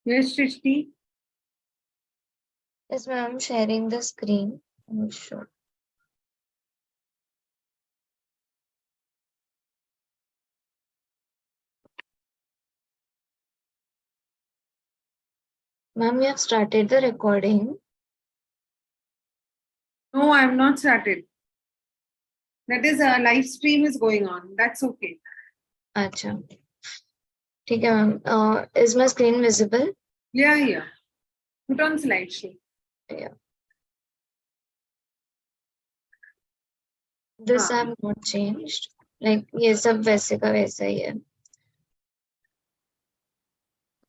Yes, Shrishti. Yes, ma'am, sharing the screen. Sure. Ma'am, you have started the recording. No, I have not started. That is a live stream is going on. That's okay. अच्छा ठीक है ma'am. Is my screen visible? Yeah. Put on slideshow. Yeah. This I have not changed. Like ये सब वैसे का वैसा ही है.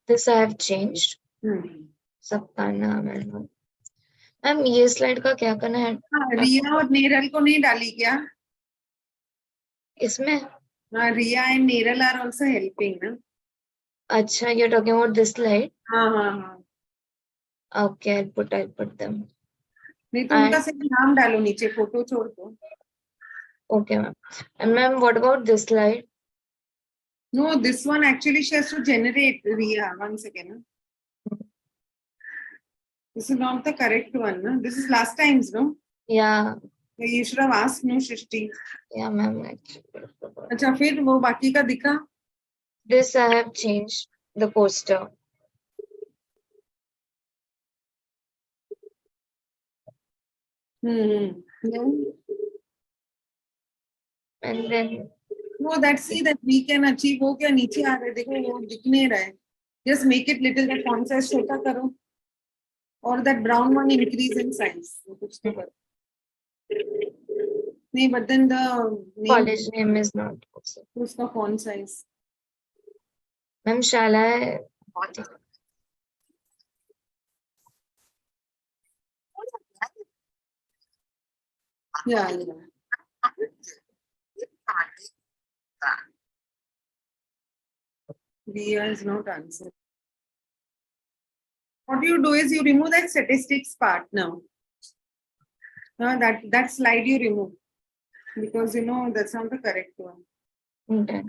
This I have changed. सबका नाम है. मैम ये स्लाइड का क्या करना है? रिया और नेरल को नहीं डाली क्या? इसमें? Riya and Neral are also helping, na? अच्छा, you're talking about this slide? हाँ. Okay, I'll put them. नहीं तो उनका सिर्फ नाम डालो नीचे, फोटो छोड़ दो. Okay, ma'am. And ma'am, what about this slide? No, this one actually she has to generate, Riya. 1 second. This is not the correct one, no? This is last time's, no? Yeah. You should have asked, no, Shrishti. Yeah, ma'am. अच्छा, फिर वो बाकी का दिखा? This I have changed the poster. No. And then No, that's see that we can achieve. वो क्या नीचे आ रहा है? देखो वो दिख नहीं रहा है. Just make it little that font size छोटा करो. Or that brown one increase in size. कुछ तो करो. नहीं, but then the college name is not possible. उसका font size. Ma'am, shall I? Yeah. Riya is not answering. What you do is you remove that statistics part now. That slide you remove because you know that's not the correct one. Okay.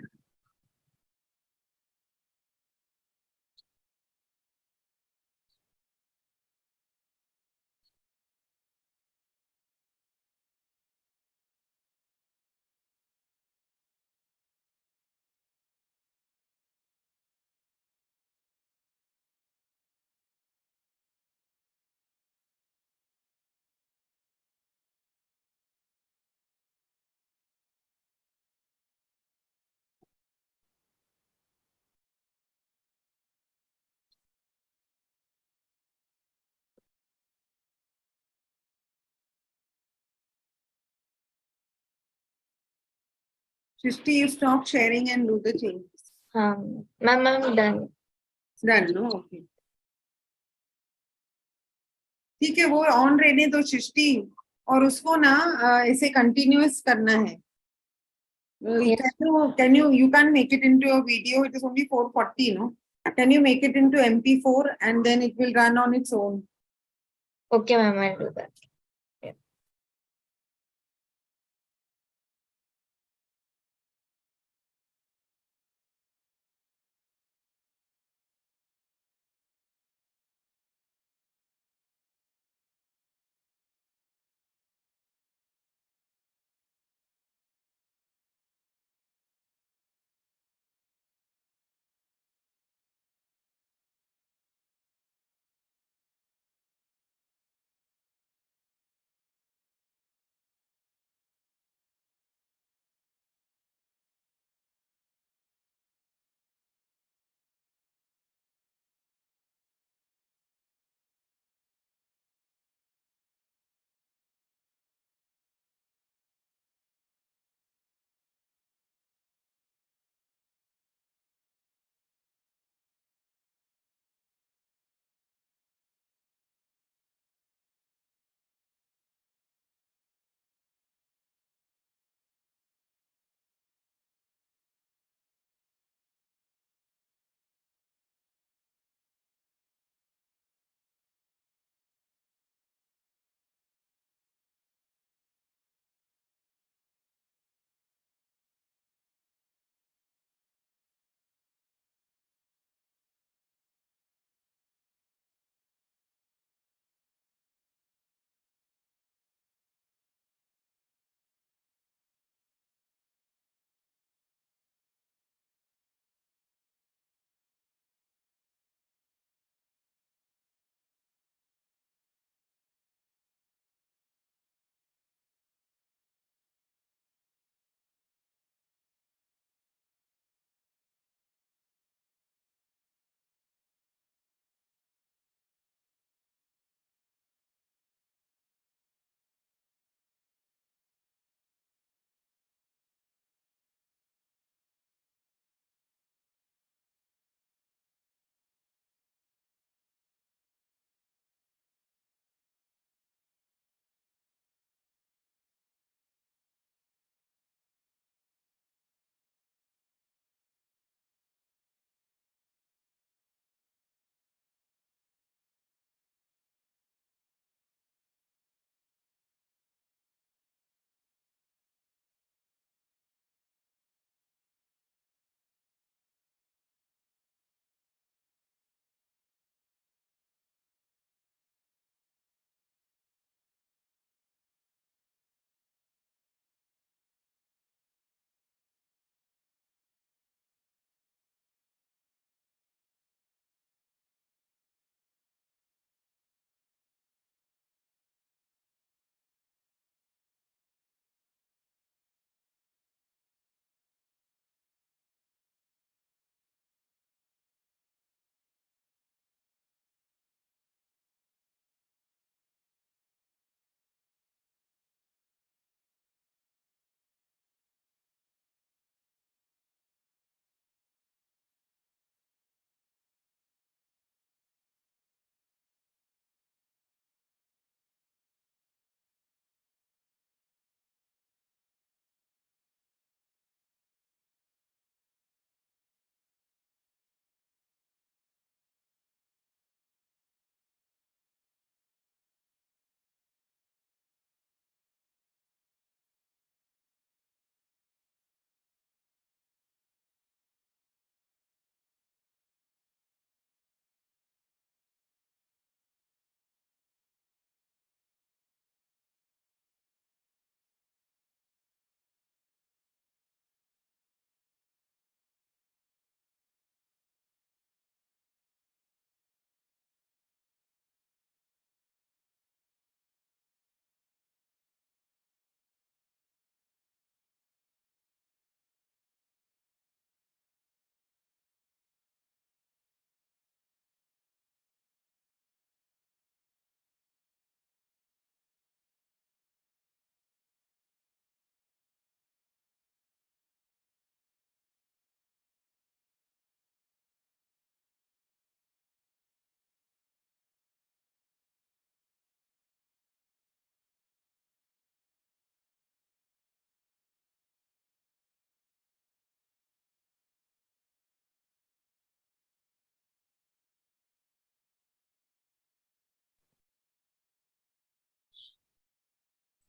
Shrishti, you stop sharing and do the changes. Ma'am, I'm done. Done, no? Okay. ठीक है, वो on रहने दो सृष्टि और उसको ना ऐसे continuous करना है. Can you can't make it into your video, it is only 440, no? Can you make it into MP4 and then it will run on its own? Okay, ma'am, I'll do that.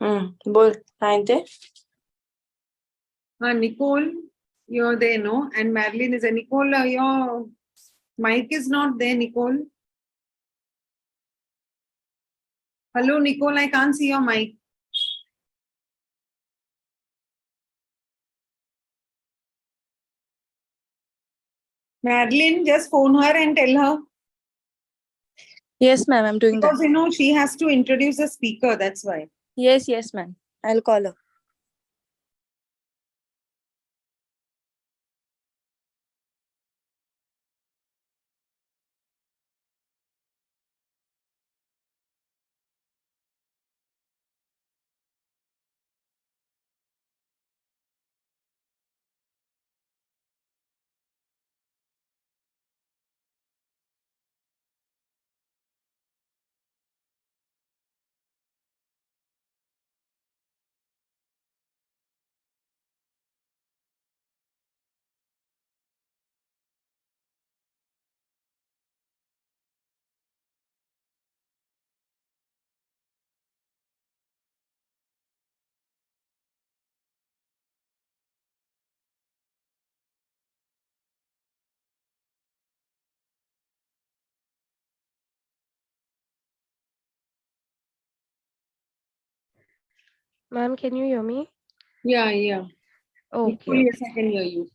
बोल काय ते Nicole, you're there, no? And Madeline is there. Nicole, your mic is not there, Nicole. Hello, Nicole, I can't see your mic. Madeline, just phone her and tell her. Yes, ma'am, I'm doing Because, that. she has to introduce the speaker, that's why. Yes, ma'am. I'll call her. Ma'am, can you hear me? Yeah. Okay. Nicole, yes, I can hear you.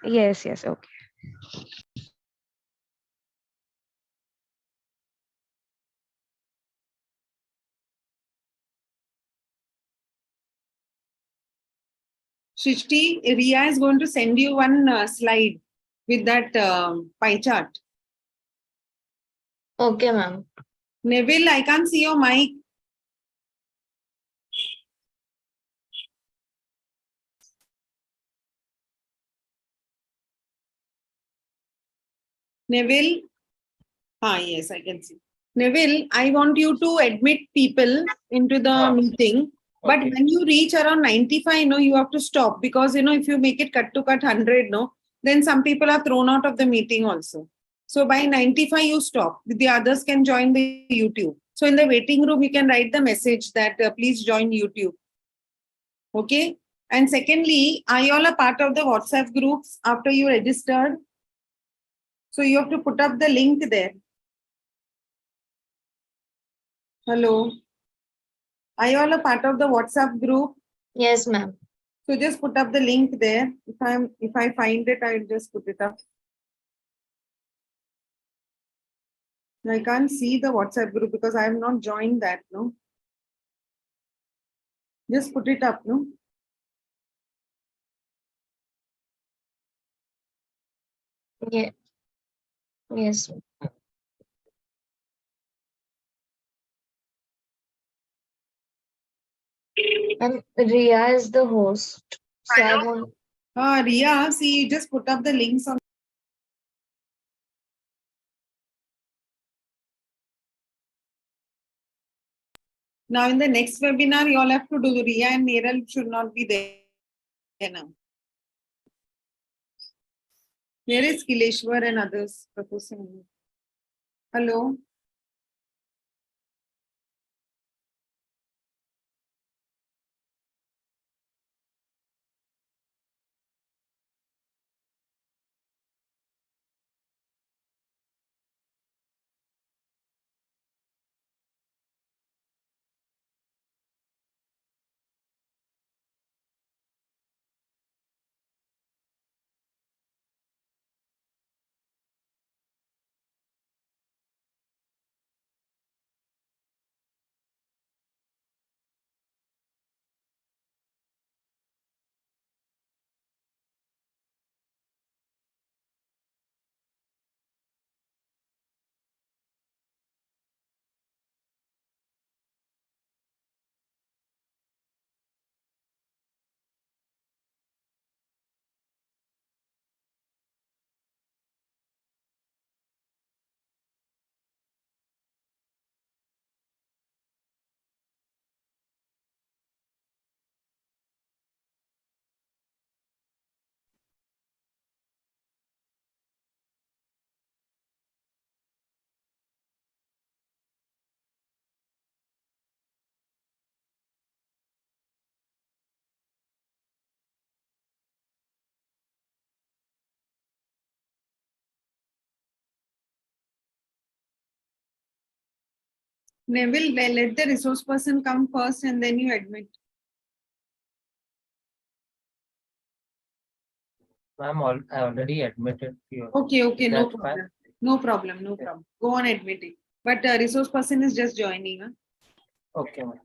Yes, okay. Shrishti, Ria is going to send you one slide with that pie chart. Okay, ma'am. Neville, I can't see your mic. Neville. Yes, I can see. Neville, I want you to admit people into the meeting. But Okay. when you reach around 95, you have to stop because, if you make it cut to cut 100, then some people are thrown out of the meeting also. So by 95, you stop. The others can join the YouTube. So in the waiting room, you can write the message that please join YouTube. Okay. And secondly, are you all a part of the WhatsApp groups after you registered? So you have to put up the link there. Hello. Are you all a part of the WhatsApp group? Yes, ma'am. So just put up the link there. If I find it, I'll just put it up. I can't see the WhatsApp group because I have not joined that, no? Just put it up, no? Yeah. Yes. Ria is the host. So I won't. Ria, see, you just put up the links on. Now in the next webinar, you all have to do. Ria and Neral should not be there now. Where is Kileshwar and others? Professor. Hello. Neville, let the resource person come first and then you admit. Ma'am, I already admitted you. Okay, no That's problem. fine. No problem. Go on admitting. But resource person is just joining. Huh? Okay, ma'am.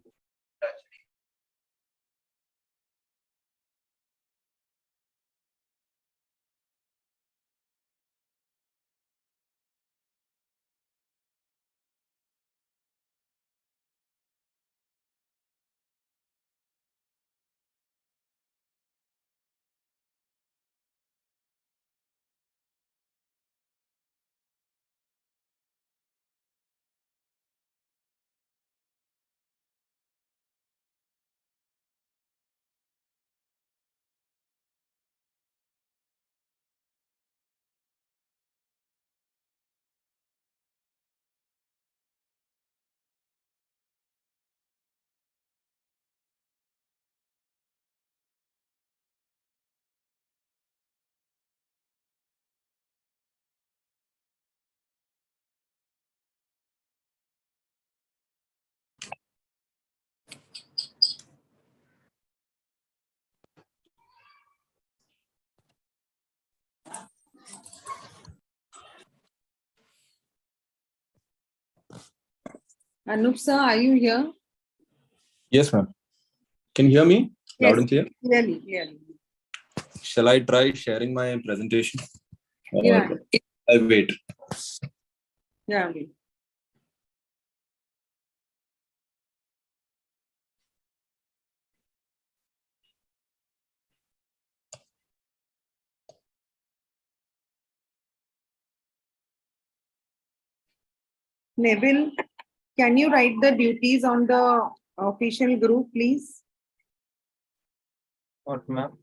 Anup sir, are you here? Yes, ma'am. Can you hear me loud and clear? Clearly. Shall I try sharing my presentation? Or Yeah. I wait. Yeah. Neville, can you write the duties on the official group, please? What, ma'am?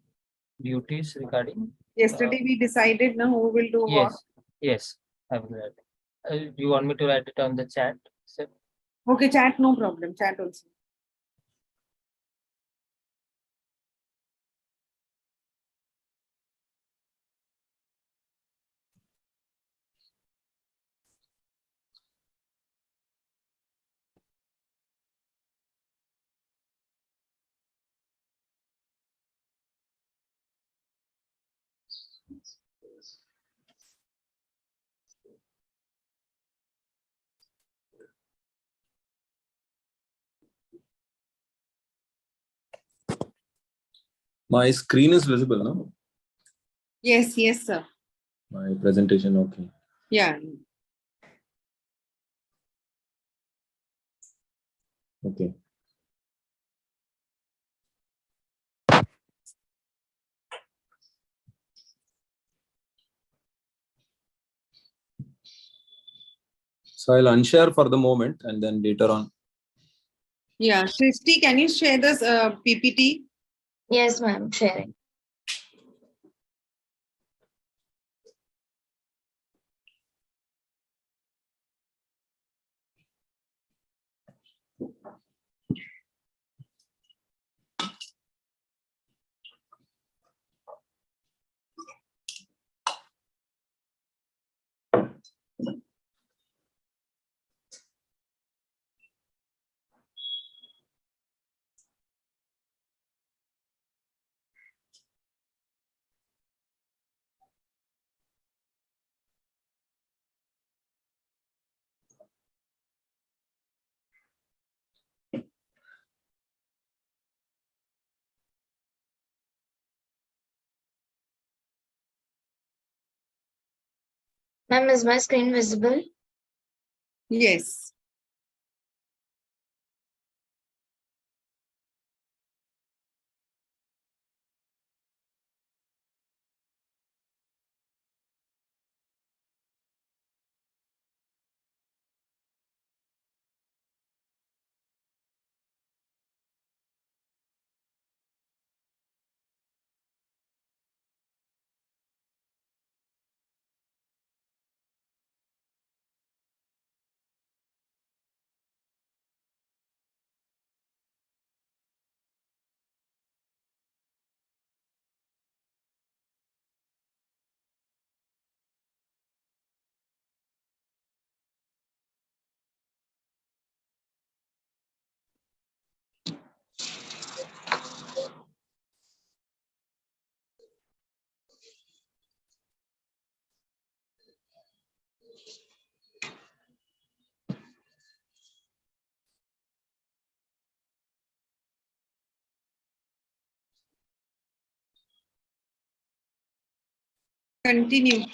Duties regarding? Yesterday we decided now who will do what. Yes, I will write. Do you want me to write it on the chat? Sir? Okay, chat, no problem. Chat also. My screen is visible, no? Yes, sir. My presentation, okay. Yeah. Okay. So I'll unshare for the moment and then later on. Yeah. Christy, can you share this PPT? Yes, ma'am, sharing. Ma'am, is my screen visible? Yes. Continue.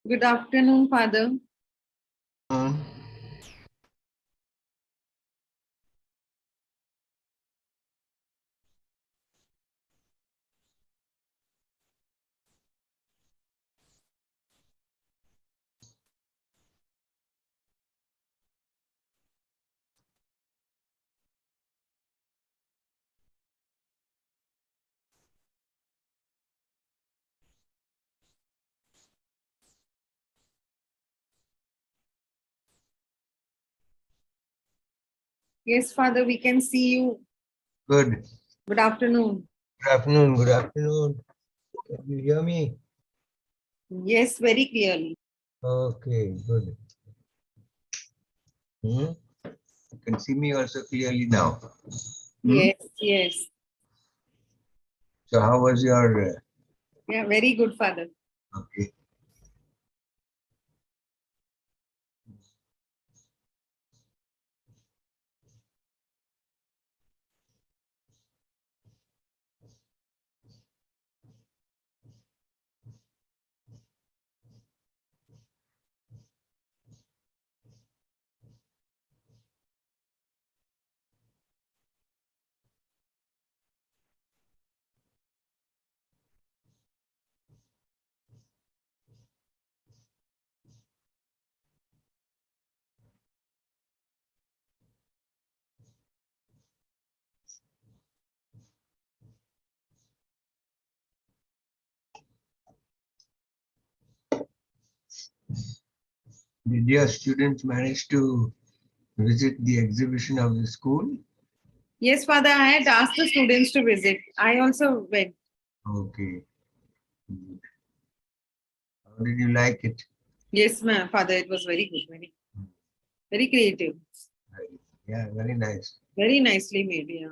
Good afternoon, Father. Yes, Father, we can see you. Good. Good afternoon. Good afternoon. Good afternoon. Can you hear me? Yes, very clearly. Okay, good. You can see me also clearly now. Yes, yes. So how was your Yeah, very good, Father. okay? Did your students manage to visit the exhibition of the school? Yes, Father, I had asked the students to visit. I also went. Okay. Good. How did you like it? Yes, ma'am, Father, it was very good, very creative, Yeah, very nice. very nicely made. Yeah.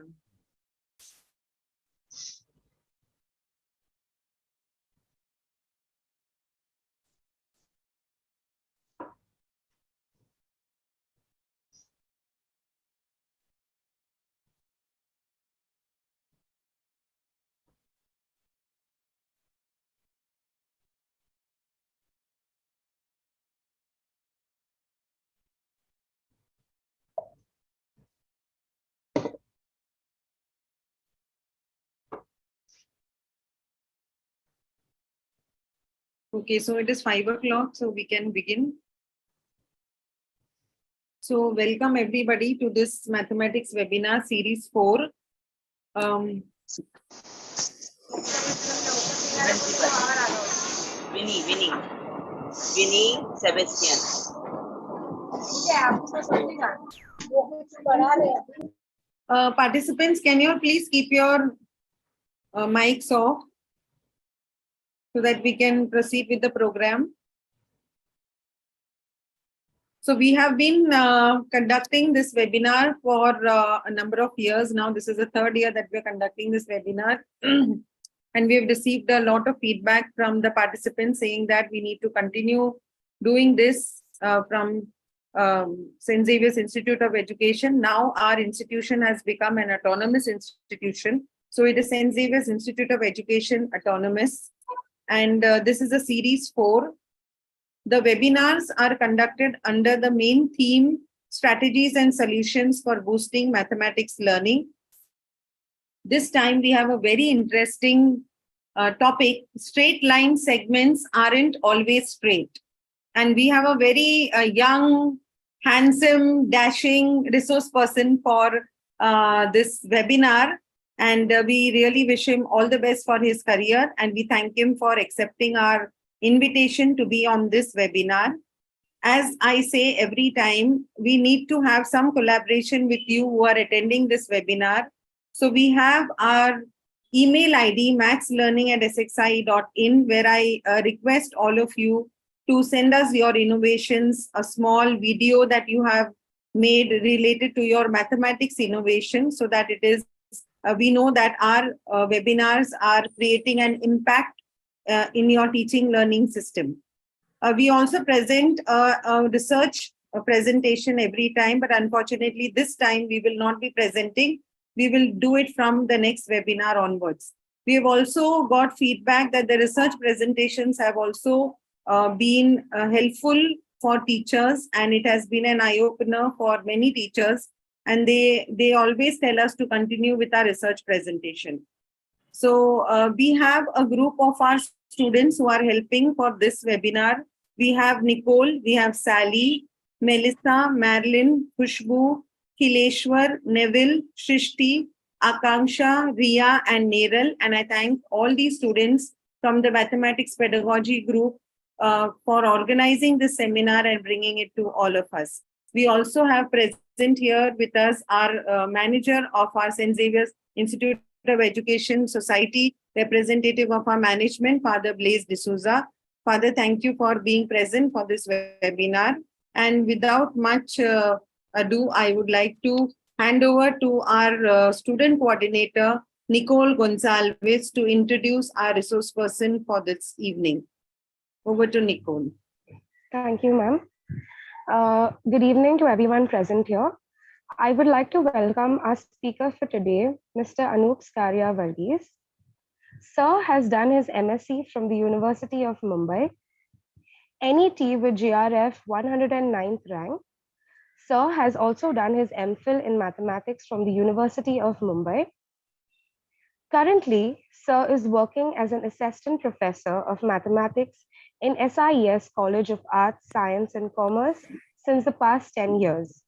Okay, so it is 5 o'clock, so we can begin. So welcome everybody to this mathematics webinar series 4. Winnie, Sebastian. Participants, can you please keep your mics off so that we can proceed with the program? So we have been conducting this webinar for a number of years now. This is the 3rd year that we're conducting this webinar. And we have received a lot of feedback from the participants saying that we need to continue doing this from St. Xavier's Institute of Education. Now our institution has become an autonomous institution. So it is St. Xavier's Institute of Education Autonomous. And this is a series 4. The webinars are conducted under the main theme, strategies and solutions for boosting mathematics learning. This time we have a very interesting topic. Straight line segments aren't always straight. And we have a very young, handsome, dashing resource person for this webinar. And we really wish him all the best for his career. And we thank him for accepting our invitation to be on this webinar. As I say every time, we need to have some collaboration with you who are attending this webinar. So we have our email ID, mathslearning@sxi.in, where I request all of you to send us your innovations, a small video that you have made related to your mathematics innovation, so that it is, we know that our webinars are creating an impact in your teaching learning system. We also present a research presentation every time, but unfortunately this time we will not be presenting. We will do it from the next webinar onwards. We have also got feedback that the research presentations have also been helpful for teachers, and it has been an eye-opener for many teachers, and they always tell us to continue with our research presentation. So we have a group of our students who are helping for this webinar. We have Nicole, we have Sally, Melissa, Marilyn, Khushbu, Kileshwar, Neville, Shrishti, Akanksha, Ria, and Neral. And I thank all these students from the Mathematics Pedagogy Group for organizing this seminar and bringing it to all of us. We also have present here with us our manager of our St. Xavier's Institute of Education Society, representative of our management, Father Blaise D'Souza. Father, thank you for being present for this webinar. And without much ado, I would like to hand over to our student coordinator, Nicole Gonzalez, to introduce our resource person for this evening. Over to Nicole. Thank you, ma'am. Good evening to everyone present here. I would like to welcome our speaker for today, Mr. ANOOP SKARIA Varghese. Sir has done his MSc from the University of Mumbai, NET with GRF 109th rank. Sir has also done his MPhil in mathematics from the University of Mumbai. Currently, Sir is working as an assistant professor of mathematics in SIES College of Arts, Science and Commerce since the past 10 years.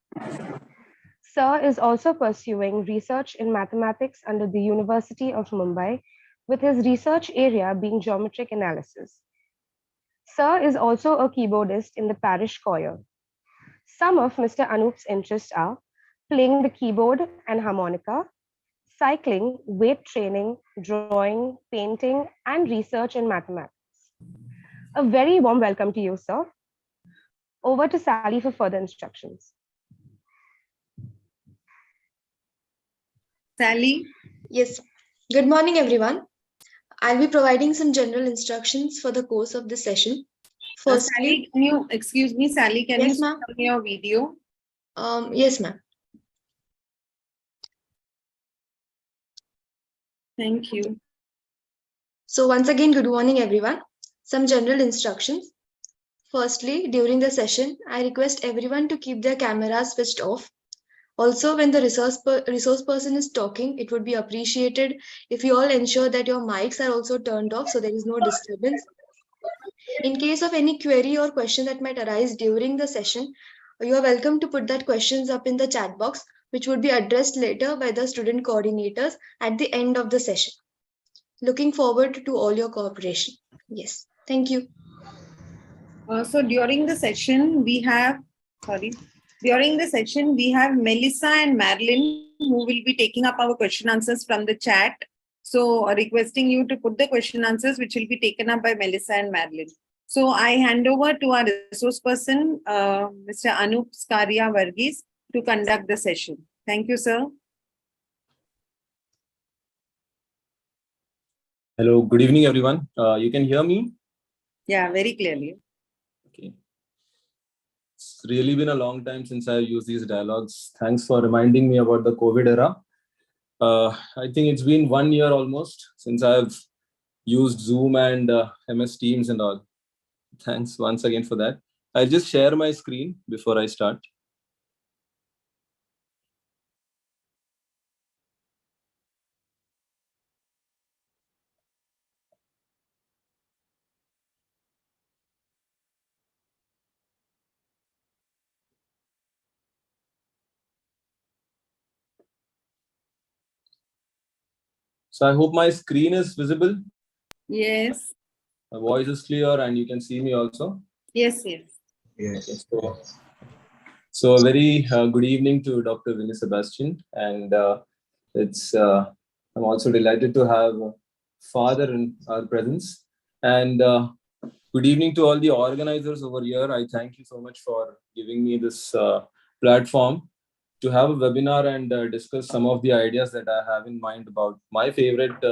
Sir is also pursuing research in mathematics under the University of Mumbai, with his research area being geometric analysis. Sir is also a keyboardist in the parish choir. Some of Mr. Anoop's interests are playing the keyboard and harmonica, cycling, weight training, drawing, painting, and research in mathematics. A very warm welcome to you, sir. Over to Sally for further instructions. Sally? Yes. Good morning, everyone. I'll be providing some general instructions for the course of this session. Firstly, Sally, can you, excuse me, Sally, can Yes, you ma'am. start your video? Yes, ma'am. Thank you. So once again, good morning, everyone. Some general instructions. Firstly, during the session, I request everyone to keep their cameras switched off. Also, when the resource person is talking, it would be appreciated if you all ensure that your mics are also turned off so there is no disturbance. In case of any query or question that might arise during the session, you are welcome to put that questions up in the chat box, which would be addressed later by the student coordinators at the end of the session. Looking forward to all your cooperation. Yes, thank you. So during the session, we have Melissa and Marilyn who will be taking up our question answers from the chat. So requesting you to put the question answers which will be taken up by Melissa and Marilyn. So I hand over to our resource person, Mr. ANOOP SKARIA Varghese, to conduct the session. Thank you, sir. Hello, good evening, everyone. You can hear me? Yeah, very clearly. Okay. It's really been a long time since I've used these dialogues. Thanks for reminding me about the COVID era. I think it's been 1 year almost since I've used Zoom and MS Teams and all. Thanks once again for that. I'll just share my screen before I start. So I hope my screen is visible. Yes. My voice is clear and you can see me also. Yes, yes. Yes. So a very good evening to Dr. Vinny Sebastian, and I'm also delighted to have father in our presence. And good evening to all the organizers over here. I thank you so much for giving me this platform to have a webinar and discuss some of the ideas that I have in mind about my favorite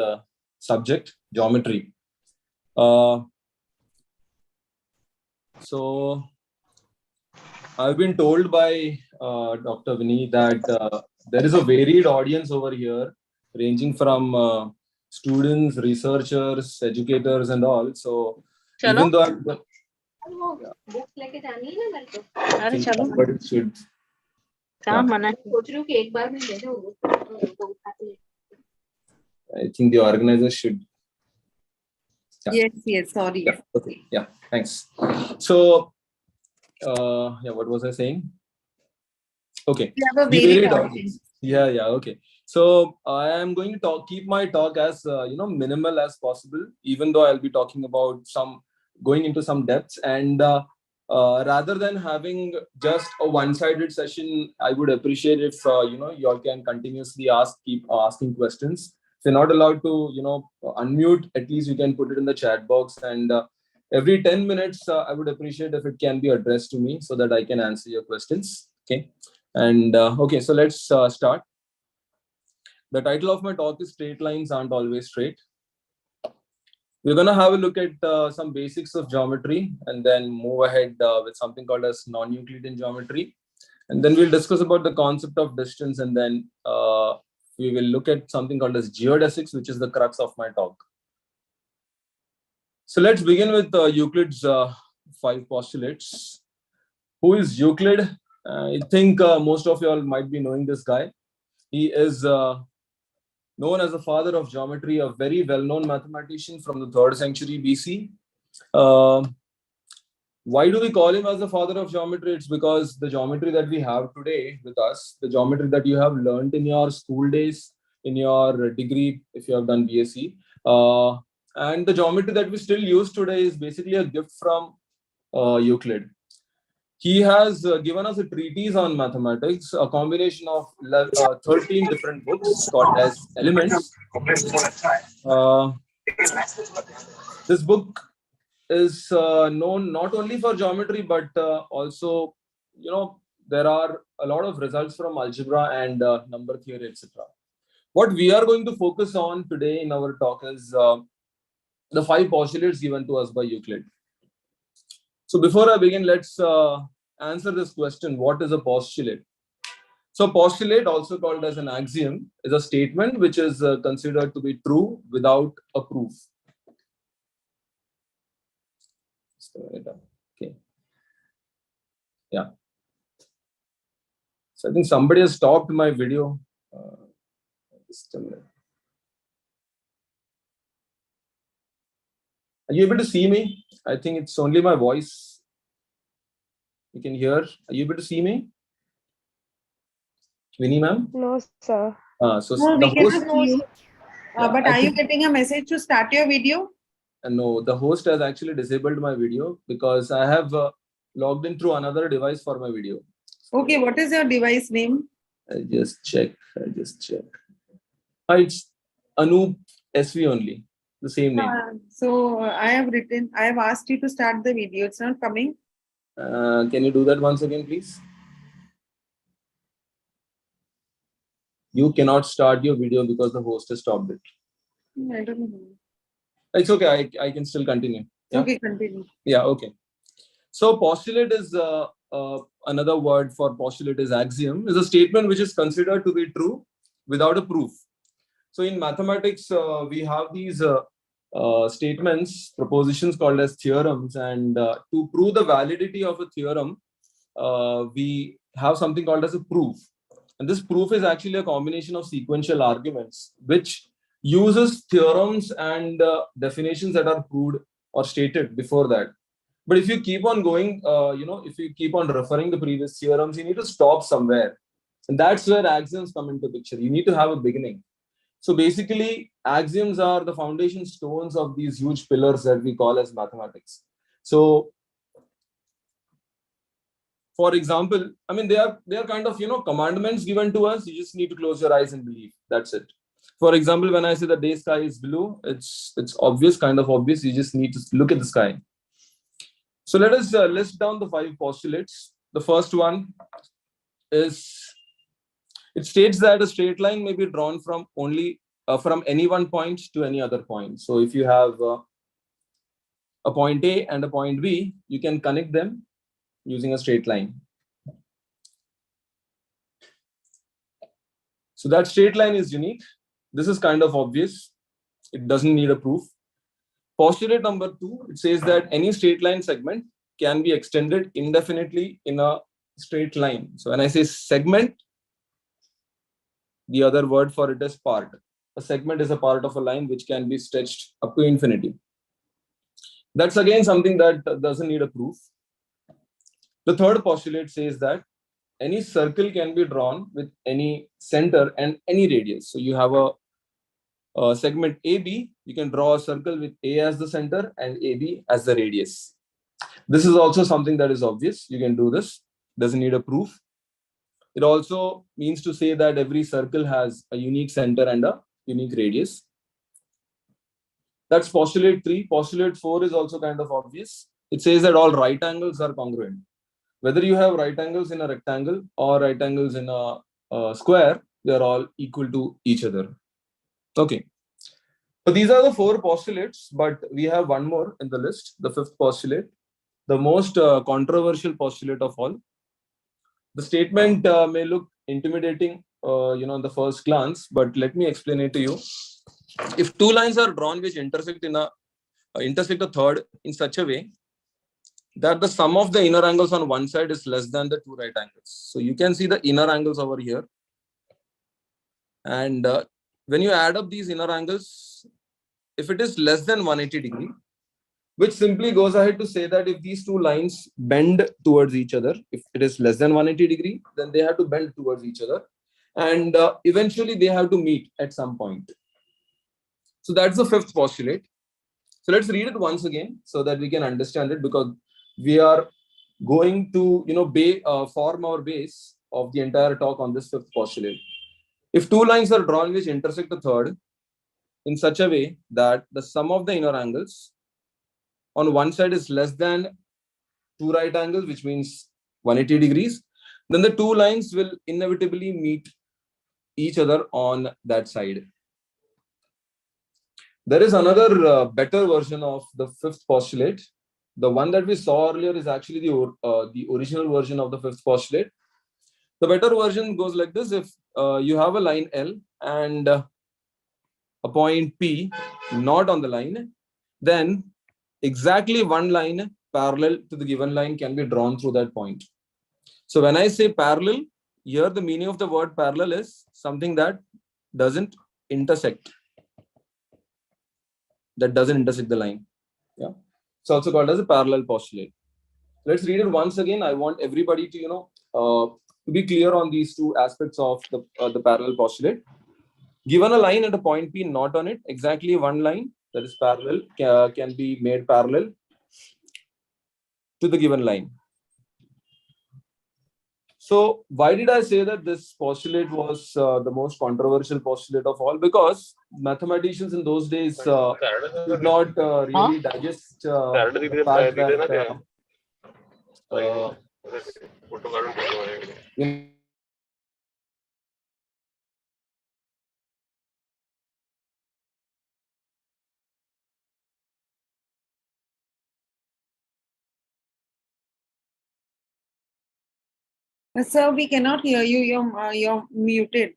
subject, geometry. So I've been told by Dr. Vinny that there is a varied audience over here, ranging from students, researchers, educators, and all. So even though I think somebody should. Yeah. I think the organizers should. Yeah. Yes, sorry. Yeah. Okay. Yeah. Thanks. So. What was I saying? Okay. We have a varied audience. Yeah. Okay. So I am going to keep my talk as minimal as possible, even though I'll be talking about going into some depths. And rather than having just a one-sided session, I would appreciate if you all can continuously keep asking questions. If you're not allowed to unmute, at least you can put it in the chat box, and every 10 minutes, I would appreciate if it can be addressed to me so that I can answer your questions. Okay. And okay, so let's start. The title of my talk is Straight Lines Aren't Always Straight. We're going to have a look at some basics of geometry and then move ahead with something called as non-Euclidean geometry. And then we'll discuss about the concept of distance, and then we will look at something called as geodesics, which is the crux of my talk. So let's begin with Euclid's 5 postulates. Who is Euclid? I think most of you all might be knowing this guy. He is known as the father of geometry, a very well-known mathematician from the 3rd century BC. Why do we call him as the father of geometry? It's because the geometry that we have today with us, the geometry that you have learned in your school days, in your degree, if you have done BSc, and the geometry that we still use today is basically a gift from Euclid. He has given us a treatise on mathematics, a combination of 13 different books called as Elements. This book is known not only for geometry, but also, there are a lot of results from algebra and number theory, etc. What we are going to focus on today in our talk is the 5 postulates given to us by Euclid. So before I begin, let's answer this question: what is a postulate? So postulate, also called as an axiom, is a statement which is considered to be true without a proof. Okay. Yeah. So I think somebody has stopped my video. Just a minute. Are you able to see me? I think it's only my voice you can hear. Are you able to see me? Vinny ma'am? No, sir. So No, the we host, cannot see you. Yeah, But I are you think- getting a message to start your video? no, the host has actually disabled my video because I have logged in through another device for my video. Okay, what is your device name? I just check. It's ANOOP SV only, the same name. So I have asked you to start the video. It's not coming. Can you do that once again, please? You cannot start your video because the host has stopped it. I don't know. It's okay. I can still continue. Yeah? Okay, continue. Yeah, okay. So postulate is another word for postulate is axiom, is a statement which is considered to be true without a proof. So in mathematics, we have these statements, propositions called as theorems, and to prove the validity of a theorem, we have something called as a proof. And this proof is actually a combination of sequential arguments, which uses theorems and definitions that are proved or stated before that. But if you keep on going, if you keep on referring the previous theorems, you need to stop somewhere. And that's where axioms come into picture. You need to have a beginning. So basically, axioms are the foundation stones of these huge pillars that we call as mathematics. So, for example, I mean, they are kind of, commandments given to us. You just need to close your eyes and believe. That's it. For example, when I say the day sky is blue, it's obvious, kind of obvious. You just need to look at the sky. So let us list down the 5 postulates. The first one is, it states that a straight line may be drawn from any one point to any other point. So if you have a point A and a point B, you can connect them using a straight line. So that straight line is unique. This is kind of obvious. It doesn't need a proof. Postulate number 2, it says that any straight line segment can be extended indefinitely in a straight line. So when I say segment, the other word for it is part. A segment is a part of a line which can be stretched up to infinity. That's again something that doesn't need a proof. The third postulate says that any circle can be drawn with any center and any radius. So you have a segment AB, you can draw a circle with A as the center and AB as the radius. This is also something that is obvious. You can do this. Doesn't need a proof. It also means to say that every circle has a unique center and a unique radius. That's postulate 3. Postulate 4 is also kind of obvious. It says that all right angles are congruent. Whether you have right angles in a rectangle or right angles in a square, they are all equal to each other. Okay. So these are the 4 postulates, but we have one more in the list, the 5th postulate, the most controversial postulate of all. The statement may look intimidating, in the first glance, but let me explain it to you. If 2 lines are drawn which intersect a third in such a way that the sum of the inner angles on one side is less than the 2 right angles. So you can see the inner angles over here. And when you add up these inner angles, if it is less than 180 degree, which simply goes ahead to say that if these 2 lines bend towards each other, if it is less than 180 degree, then they have to bend towards each other. And eventually they have to meet at some point. So that's the 5th postulate. So let's read it once again so that we can understand it, because we are going to, form our base of the entire talk on this 5th postulate. If 2 lines are drawn which intersect a third in such a way that the sum of the inner angles on one side is less than 2 right angles, which means 180 degrees, then the 2 lines will inevitably meet each other on that side. There is another better version of the 5th postulate. The one that we saw earlier is actually the original version of the 5th postulate. The better version goes like this. If you have a line L and a point P not on the line, then exactly one line parallel to the given line can be drawn through that point. So when I say parallel, here the meaning of the word parallel is something that doesn't intersect. That doesn't intersect the line. Yeah, it's also called as a parallel postulate. Let's read it once again. I want everybody to to be clear on these two aspects of the parallel postulate. Given a line at a point P, not on it, exactly one line that is parallel can be made parallel to the given line. So why did I say that this postulate was the most controversial postulate of all? Because mathematicians in those days did not really digest the fact that you Sir, we cannot hear you. You're muted.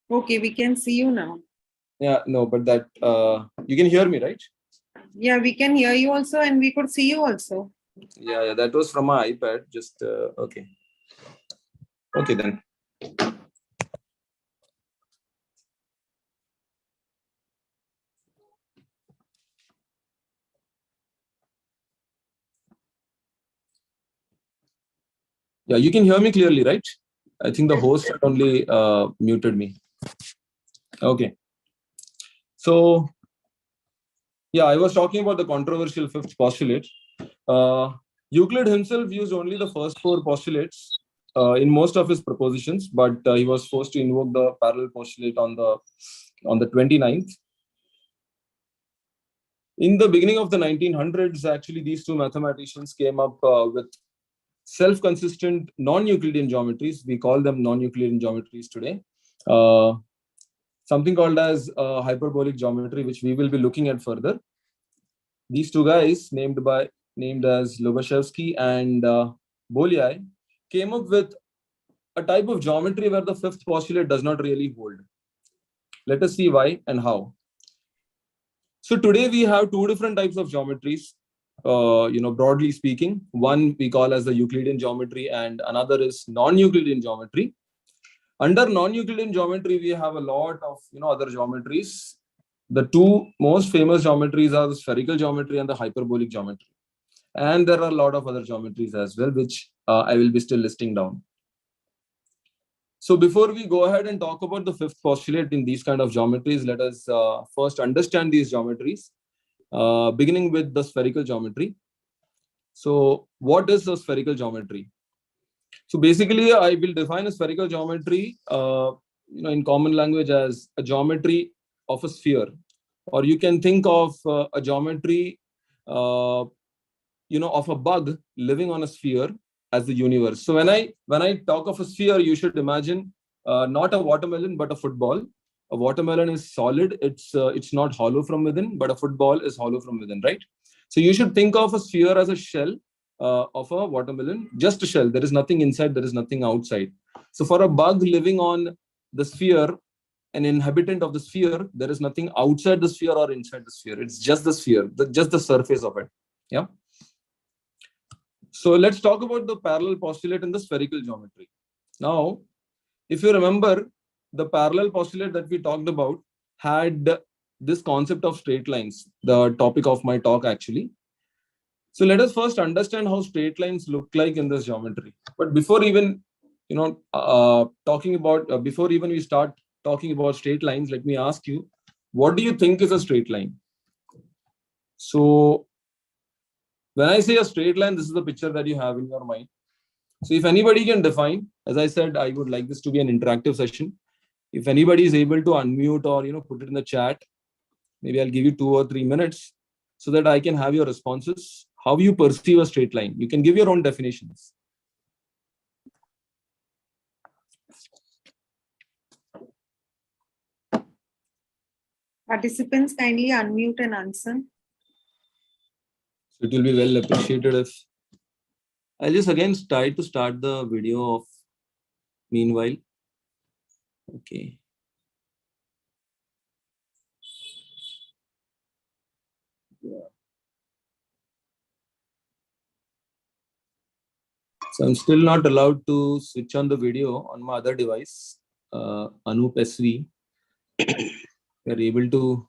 Okay, we can see you now. yeah, no, but that you can hear me, right? Yeah, we can hear you also, and we could see you also. Yeah, that was from my iPad. Just okay. Okay then. Yeah, you can hear me clearly, right? I think the host had only muted me. Okay. So yeah, I was talking about the controversial fifth postulate. Euclid himself used only the first four postulates in most of his propositions, but he was forced to invoke the parallel postulate on the 29th. In the beginning of the 1900s, actually, these two mathematicians came up with self-consistent non-Euclidean geometries. We call them non-Euclidean geometries today. Something called as hyperbolic geometry, which we will be looking at further. These two guys, named as Lobachevsky and Bolyai, came up with a type of geometry where the fifth postulate does not really hold. Let us see why and how. So today we have two different types of geometries. Broadly speaking, one we call as the Euclidean geometry, and another is non-Euclidean geometry. Under non-Euclidean geometry, we have a lot of other geometries. The two most famous geometries are the spherical geometry and the hyperbolic geometry. And there are a lot of other geometries as well, which I will be still listing down. So before we go ahead and talk about the fifth postulate in these kind of geometries, let us first understand these geometries, beginning with the spherical geometry. So what is the spherical geometry? So basically, I will define a spherical geometry, in common language as a geometry of a sphere, or you can think of a geometry, of a bug living on a sphere as the universe. So when I talk of a sphere, you should imagine not a watermelon but a football. A watermelon is solid; it's not hollow from within, but a football is hollow from within, right? So you should think of a sphere as a shell of a watermelon, just a shell. There is nothing inside, there is nothing outside. So for a bug living on the sphere, an inhabitant of the sphere, there is nothing outside the sphere or inside the sphere. It's just the sphere, just the surface of it. Yeah. So let's talk about the parallel postulate in the spherical geometry. Now, if you remember, the parallel postulate that we talked about had this concept of straight lines, the topic of my talk actually. So let us first understand how straight lines look like in this geometry. But before even before even we start talking about straight lines, let me ask you, what do you think is a straight line? So when I say a straight line, this is the picture that you have in your mind. So if anybody can define, as I said, I would like this to be an interactive session. If anybody is able to unmute or put it in the chat, maybe I'll give you 2 or 3 minutes so that I can have your responses. How you perceive a straight line? You can give your own definitions. Participants, kindly unmute and answer. So it will be well appreciated if I'll just again try to start the video of meanwhile. Okay. Yeah. So I'm still not allowed to switch on the video on my other device, ANOOP SV. We're able to.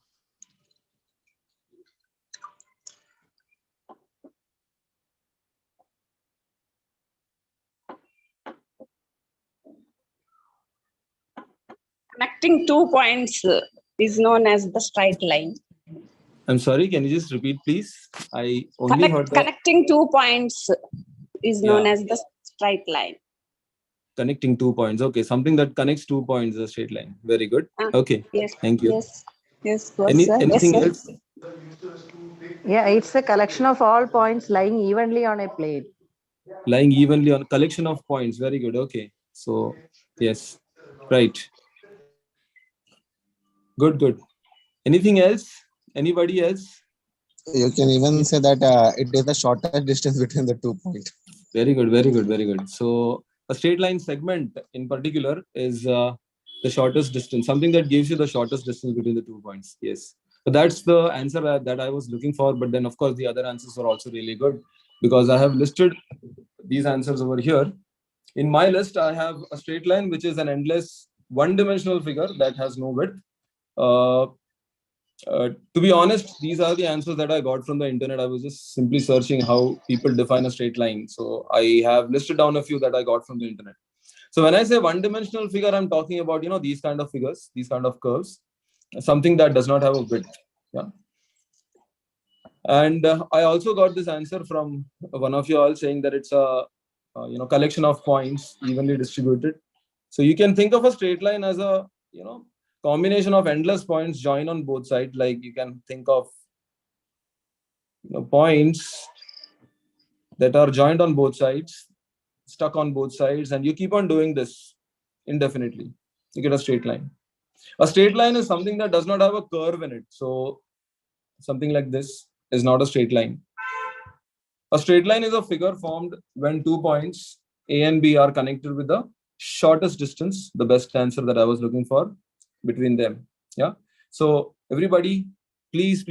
Connecting 2 points is known as the straight line. I'm sorry, can you just repeat, please? I only heard that. Connecting 2 points is known Yeah. as the straight line. Connecting 2 points. Okay, something that connects 2 points is a straight line. Very good. Okay, Yes. thank you. Yes, sir. Yes, Anything sir. else? Yeah, it's a collection of all points lying evenly on a plane. Lying evenly on collection of points. Very good. Okay. So, yes. Right. Good, good. Anything else? Anybody else? You can even say that it is the shortest distance between the 2 points. Very good, very good, very good. So a straight line segment in particular is the shortest distance, something that gives you the shortest distance between the 2 points. Yes. So that's the answer that I was looking for. But then, of course, the other answers are also really good because I have listed these answers over here. In my list, I have a straight line, which is an endless one-dimensional figure that has no width. To be honest, these are the answers that I got from the internet. I was just simply searching how people define a straight line. So I have listed down a few that I got from the internet. So when I say one-dimensional figure, I'm talking about, these kind of figures, these kind of curves, something that does not have a width. Yeah. And I also got this answer from one of you all saying that it's a collection of points evenly distributed. So you can think of a straight line as a combination of endless points joined on both sides. Like you can think of points that are joined on both sides, stuck on both sides, and you keep on doing this indefinitely. You get a straight line. A straight line is something that does not have a curve in it. So something like this is not a straight line. A straight line is a figure formed when 2 points A and B are connected with the shortest distance, the best answer that I was looking for, between them. Yeah. So everybody, please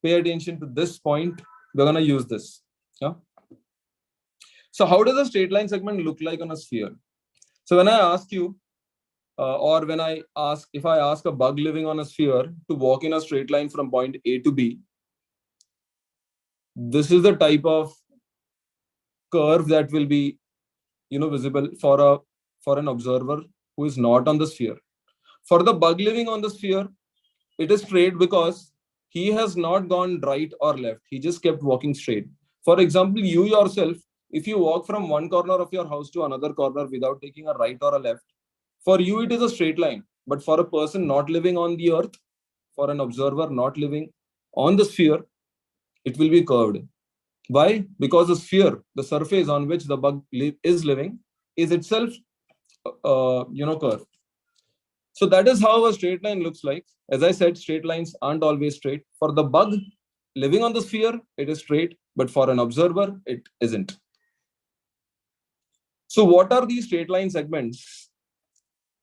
pay attention to this point. We're going to use this. Yeah. So how does a straight line segment look like on a sphere? So when I ask you, or when I ask, if I ask a bug living on a sphere to walk in a straight line from point A to B, this is the type of curve that will be, visible for an observer who is not on the sphere. For the bug living on the sphere, it is straight because he has not gone right or left. He just kept walking straight. For example, you yourself, if you walk from one corner of your house to another corner without taking a right or a left, for you it is a straight line. But for a person not living on the earth, for an observer not living on the sphere, it will be curved. Why? Because the sphere, the surface on which the bug is living, is itself curved. So that is how a straight line looks like. As I said, straight lines aren't always straight. For the bug living on the sphere, it is straight, but for an observer, it isn't. So what are these straight line segments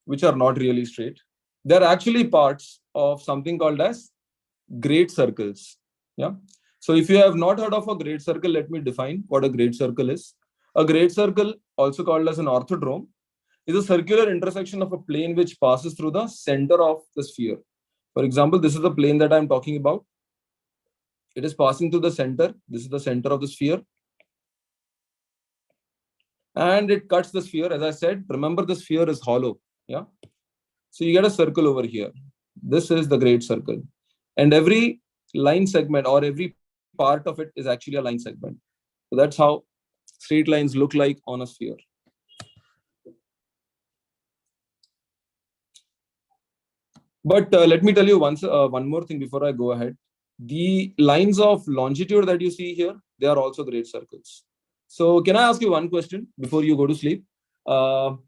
which are not really straight? They're actually parts of something called as great circles. Yeah. So if you have not heard of a great circle, let me define what a great circle is. A great circle, also called as an orthodrome, is a circular intersection of a plane which passes through the center of the sphere. For example, this is the plane that I'm talking about. It is passing through the center. This is the center of the sphere. And it cuts the sphere. As I said, remember the sphere is hollow. Yeah. So you get a circle over here. This is the great circle. And every line segment or every part of it is actually a line segment. So that's how straight lines look like on a sphere. But let me tell you one more thing before I go ahead. The lines of longitude that you see here, they are also great circles. So can I ask you one question before you go to sleep? How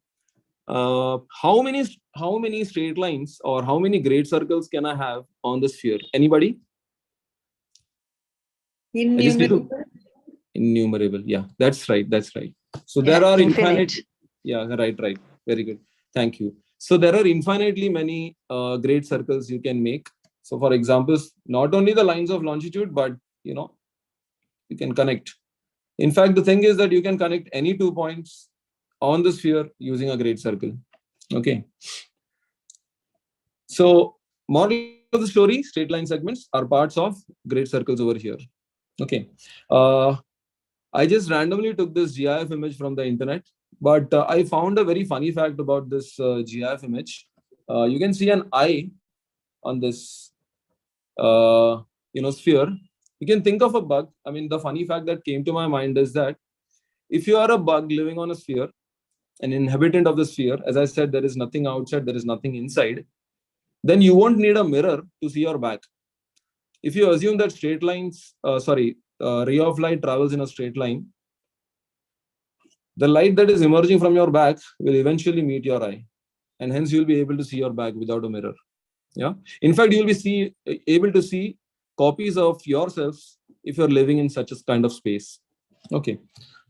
many straight lines or how many great circles can I have on the sphere? Anybody? Innumerable. Innumerable. Yeah, that's right. That's right. So there are infinite. Yeah, right. Very good. Thank you. So there are infinitely many great circles you can make. So for example, not only the lines of longitude, but you can connect In fact, the thing is that you can connect any 2 points on the sphere using a great circle. Okay. So, moral of the story, straight line segments are parts of great circles over here. Okay. I just randomly took this GIF image from the internet, but I found a very funny fact about this GIF image. You can see an eye on this, sphere. You can think of a bug. I mean, the funny fact that came to my mind is that if you are a bug living on a sphere, an inhabitant of the sphere, as I said, there is nothing outside, there is nothing inside, then you won't need a mirror to see your back. If you assume that ray of light travels in a straight line, the light that is emerging from your back will eventually meet your eye, and hence you'll be able to see your back without a mirror. Yeah. In fact, you'll be able to see copies of yourselves if you're living in such a kind of space. Okay.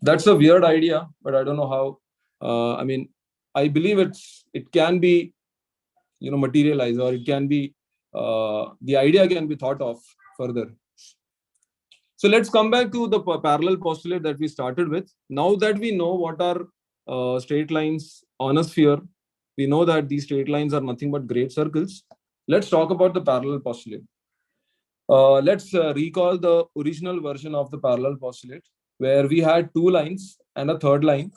That's a weird idea, but I don't know how. I believe it can be, materialized, or it can be, the idea can be thought of further. So let's come back to the parallel postulate that we started with. Now that we know what are straight lines on a sphere, we know that these straight lines are nothing but great circles. Let's talk about the parallel postulate. Let's recall the original version of the parallel postulate, where we had 2 lines and a third line,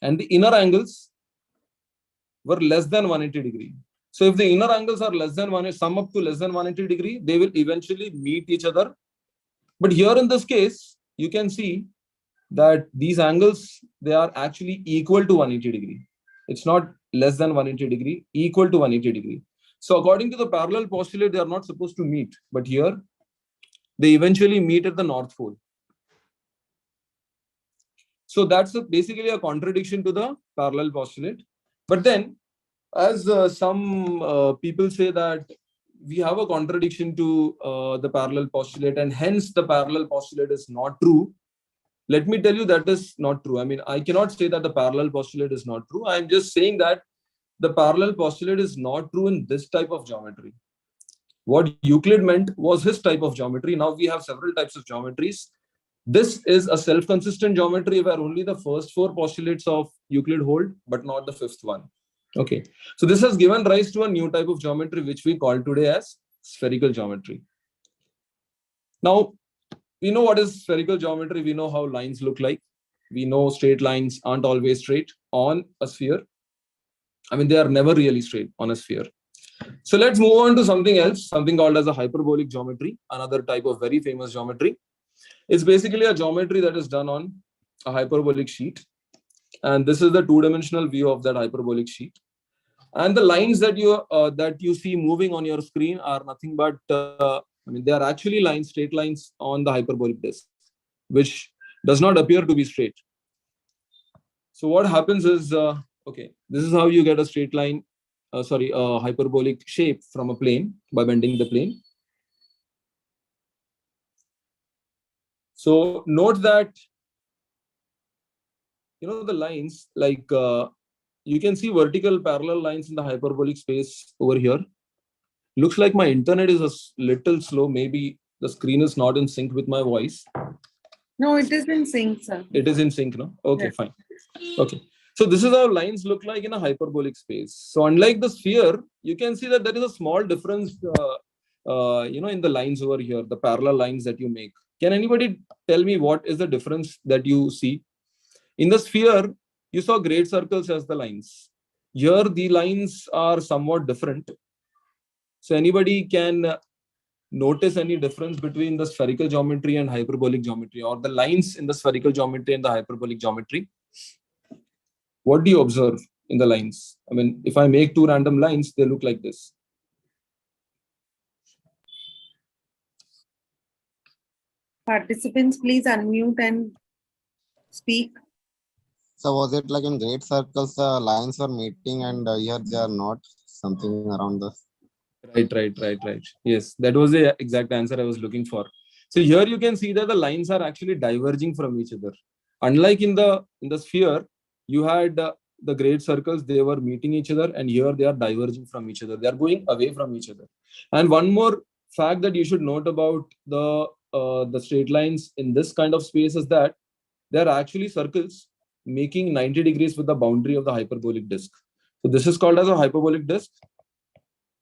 and the inner angles were less than 180 degree. So if the inner angles are less than sum up to less than 180 degree, they will eventually meet each other. But here in this case, you can see that these angles, they are actually equal to 180 degree. It's not less than 180 degree, equal to 180 degree. So according to the parallel postulate, they are not supposed to meet, but here they eventually meet at the North Pole. So that's basically a contradiction to the parallel postulate. But then, as some people say that we have a contradiction to the parallel postulate, and hence the parallel postulate is not true. Let me tell you that is not true. I mean, I cannot say that the parallel postulate is not true. I'm just saying that the parallel postulate is not true in this type of geometry. What Euclid meant was his type of geometry. Now we have several types of geometries. This is a self-consistent geometry where only the first 4 postulates of Euclid hold, but not the 5th one. Okay, so this has given rise to a new type of geometry, which we call today as spherical geometry. Now, we know what is spherical geometry. We know how lines look like. We know straight lines aren't always straight on a sphere. I mean, they are never really straight on a sphere. So let's move on to something else, something called as a hyperbolic geometry, another type of very famous geometry. It's basically a geometry that is done on a hyperbolic sheet. And this is the 2-dimensional view of that hyperbolic sheet. And the lines that you see moving on your screen are nothing but, they are actually lines, straight lines on the hyperbolic disk, which does not appear to be straight. So what happens is, this is how you get a straight line, a hyperbolic shape from a plane by bending the plane. So note that, the lines, like you can see vertical parallel lines in the hyperbolic space over here. Looks like my internet is a little slow. Maybe the screen is not in sync with my voice. No, it is in sync, sir. It is in sync, no? Okay, yeah. Fine. Okay. So this is how lines look like in a hyperbolic space. So unlike the sphere, you can see that there is a small difference, in the lines over here, the parallel lines that you make. Can anybody tell me what is the difference that you see? In the sphere, you saw great circles as the lines. Here, the lines are somewhat different. So anybody can notice any difference between the spherical geometry and hyperbolic geometry, or the lines in the spherical geometry and the hyperbolic geometry? What do you observe in the lines? I mean, if I make 2 random lines, they look like this. Participants, please unmute and speak. So was it like in great circles, the lines are meeting and here they are not, something around this? Right. Yes, that was the exact answer I was looking for. So here you can see that the lines are actually diverging from each other. Unlike in the sphere, you had the great circles, they were meeting each other, and here they are diverging from each other. They are going away from each other. And one more fact that you should note about the the straight lines in this kind of space is that they are actually circles making 90 degrees with the boundary of the hyperbolic disk. So this is called as a hyperbolic disk,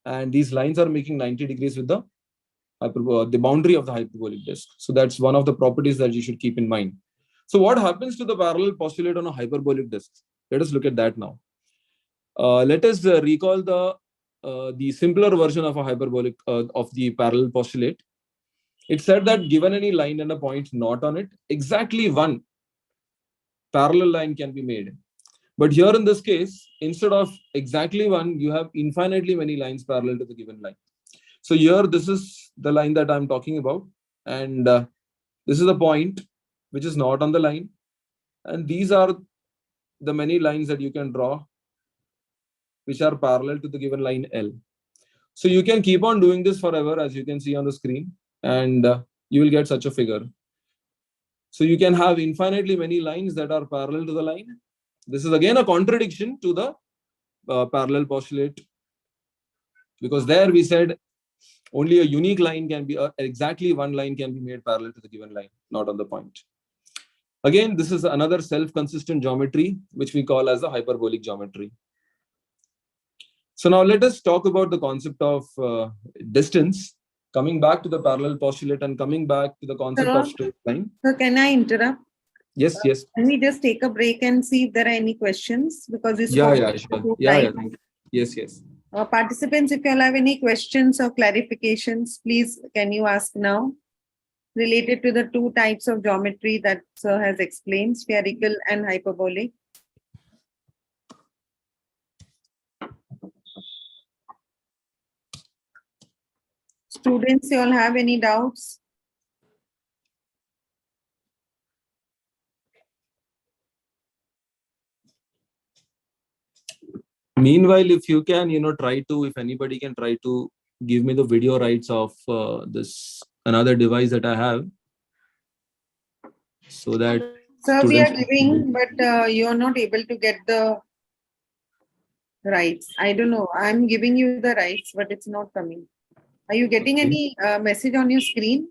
and these lines are making 90 degrees with the boundary of the hyperbolic disk. So that's one of the properties that you should keep in mind. So what happens to the parallel postulate on a hyperbolic disk? Let us look at that now. Let us recall the simpler version of a hyperbolic of the parallel postulate. It said that given any line and a point not on it, exactly one parallel line can be made. But here in this case, instead of exactly one, you have infinitely many lines parallel to the given line. So here, this is the line that I'm talking about. And this is the point which is not on the line. And these are the many lines that you can draw which are parallel to the given line L. So you can keep on doing this forever, as you can see on the screen, and you will get such a figure. So you can have infinitely many lines that are parallel to the line. This is again a contradiction to the parallel postulate, because there we said only a unique line can be, exactly one line can be made parallel to the given line, not on the point. Again, this is another self-consistent geometry, which we call as the hyperbolic geometry. So now let us talk about the concept of distance, coming back to the parallel postulate and coming back to the concept of straight line. So can I interrupt? Yes, yes. Can we just take a break and see if there are any questions? Because it's Sure. Yeah. Yes, yes. Participants, if you all have any questions or clarifications, please can you ask now, related to the two types of geometry that Sir has explained, spherical and hyperbolic. Students, you all have any doubts? Meanwhile, if you can, if anybody can try to give me the video rights of this another device that I have, so that. Sir, we are giving, but you are not able to get the rights. I don't know. I'm giving you the rights, but it's not coming. Are you getting any message on your screen?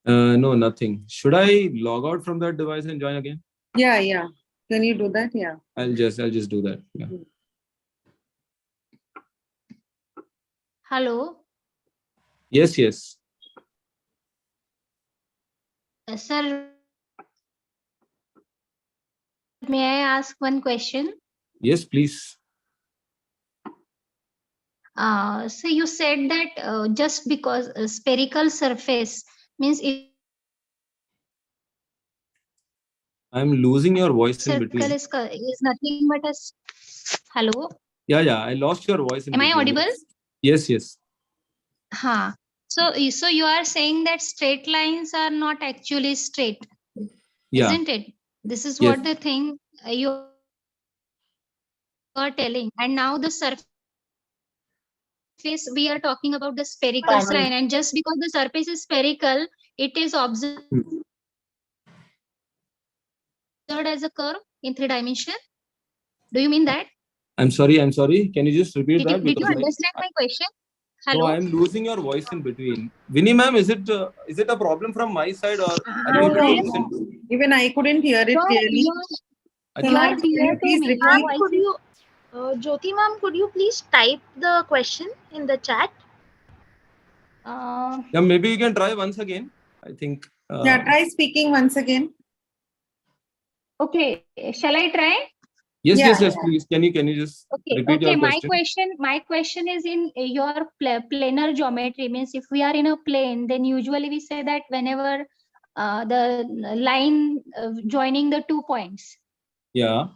No, nothing. Should I log out from that device and join again? Yeah. Can you do that? Yeah. I'll just do that. Yeah. Hello. Yes. Sir, may I ask one question? Yes, please. So you said that just because a spherical surface means it I'm losing your voice in between. circle is nothing but a. Hello. Yeah. I lost your voice in Am between. I audible? Yes. So you are saying that straight lines are not actually straight, isn't it? This is what the thing you are telling. And now the surface, we are talking about the spherical line, and just because the surface is spherical, it is observed as a curve in 3 dimensions. Do you mean that? I'm sorry. Can you just repeat that? Did you understand my question? Hello? No, I'm losing your voice in between. Vinny ma'am, is it a problem from my side, or are you able to listen? Even I couldn't hear it clearly. Jyoti ma'am, could you please type the question in the chat? Yeah, maybe you can try once again. I think. Try speaking once again. Okay, shall I try? Yes, please. Can you just repeat your question? My question is in your planar geometry. Means if we are in a plane, then usually we say that whenever the line joining the 2 points. Yeah.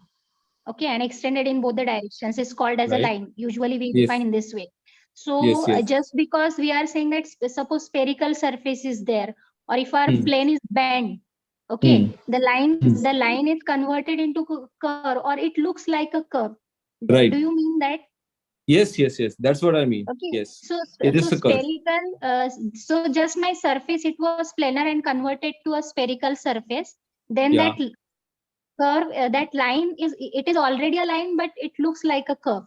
Okay, and extended in both the directions is called as a line. Usually we define in this way. So just because we are saying that suppose spherical surface is there, or if our plane is bent, okay, the line is converted into curve, or it looks like a curve. Right. Do you mean that? Yes. That's what I mean. Okay. Yes. So it is a curve. spherical. So just my surface, it was planar and converted to a spherical surface. Then that curve, that line it is already a line, but it looks like a curve.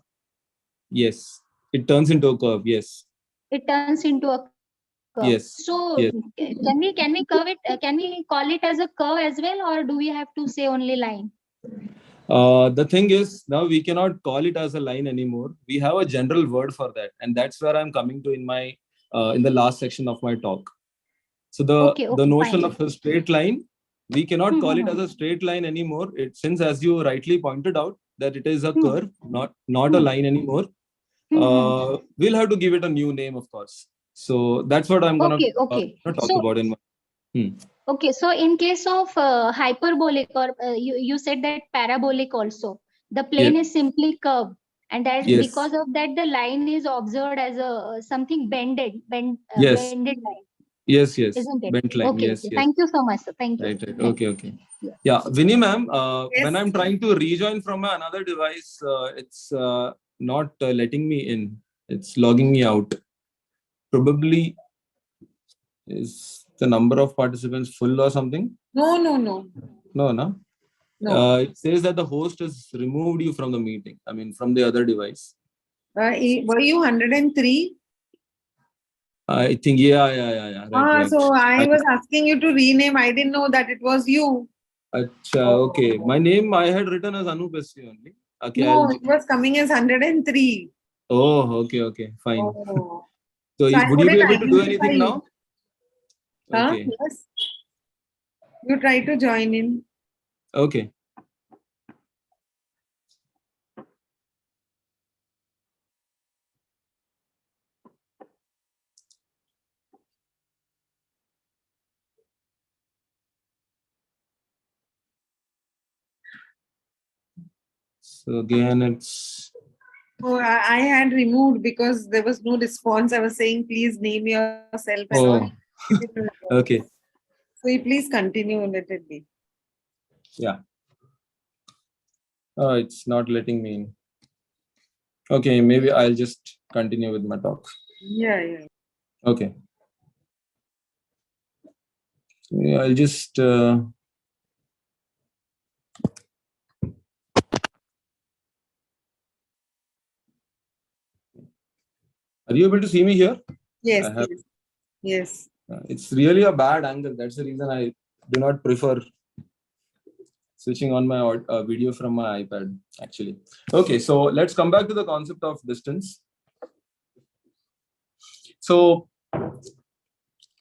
Yes. It turns into a curve. Yes. It turns into a Curve. Yes. So Yes. can we curve it? Can we call it as a curve as well, or do we have to say only line? The thing is, now we cannot call it as a line anymore. We have a general word for that, and that's where I'm coming to in my in the last section of my talk. So the notion fine. of a straight line, we cannot call it as a straight line anymore. Since, as you rightly pointed out, that it is a curve, not a line anymore. We'll have to give it a new name, of course. So that's what I'm gonna talk about in my. Okay, so in case of hyperbolic, or you said that parabolic also, the plane is simply curved, and that because of that the line is observed as a something bended line. Yes, Isn't it? bent line. Okay, Yes, yes. Thank you so much, sir. Thank you. Right. Okay. Yeah, Vinny ma'am, when I'm trying to rejoin from another device, it's not letting me in. It's logging me out. Probably is the number of participants full or something? No. No. It says that the host has removed you from the meeting. I mean, from the other device. Were you 103? I think, yeah. Right. So I was asking you to rename. I didn't know that it was you. Okay. My name I had written as Anoop only. Okay. No, it was coming as 103. Oh, okay. Fine. Oh. So would you be able to do anything now? Okay. Yes. You try to join in. Okay. So again, it's. Oh, I had removed because there was no response. I was saying, please name yourself. Okay. So you please continue, let it be. Yeah. Oh, it's not letting me in. Okay, maybe I'll just continue with my talk. Yeah. Okay. Yeah, I'll just. Are you able to see me here? Yes. Yes. It's really a bad angle. That's the reason I do not prefer switching on my video from my iPad, actually. Okay, so let's come back to the concept of distance. So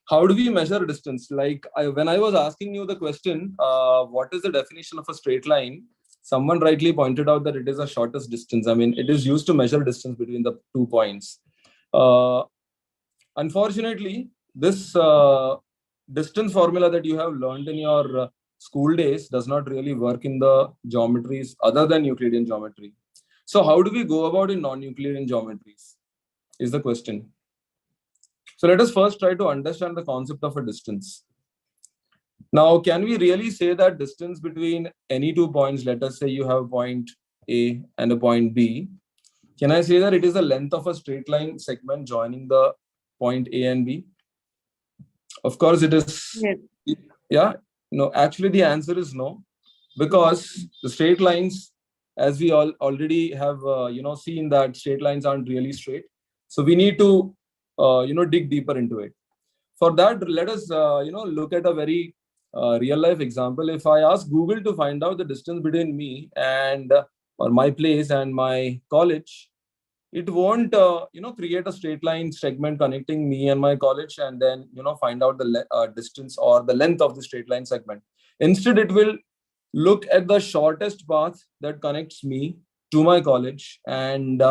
how do we measure distance? Like when I was asking you the question, what is the definition of a straight line? Someone rightly pointed out that it is a shortest distance. I mean, it is used to measure distance between the 2 points. Unfortunately, this distance formula that you have learned in your school days does not really work in the geometries other than Euclidean geometry. So how do we go about in non-Euclidean geometries is the question. So let us first try to understand the concept of a distance. Now, can we really say that distance between any 2 points, let us say you have a point A and a point B, can I say that it is the length of a straight line segment joining the point A and B? Of course, it is. Yes. Yeah. No, actually, the answer is no, because the straight lines, as we already have, seen that straight lines aren't really straight. So we need to, dig deeper into it. For that, let us, look at a very real life example. If I ask Google to find out the distance between me and or my place and my college, it won't create a straight line segment connecting me and my college and then find out the distance or the length of the straight line segment. Instead, it will look at the shortest path that connects me to my college, and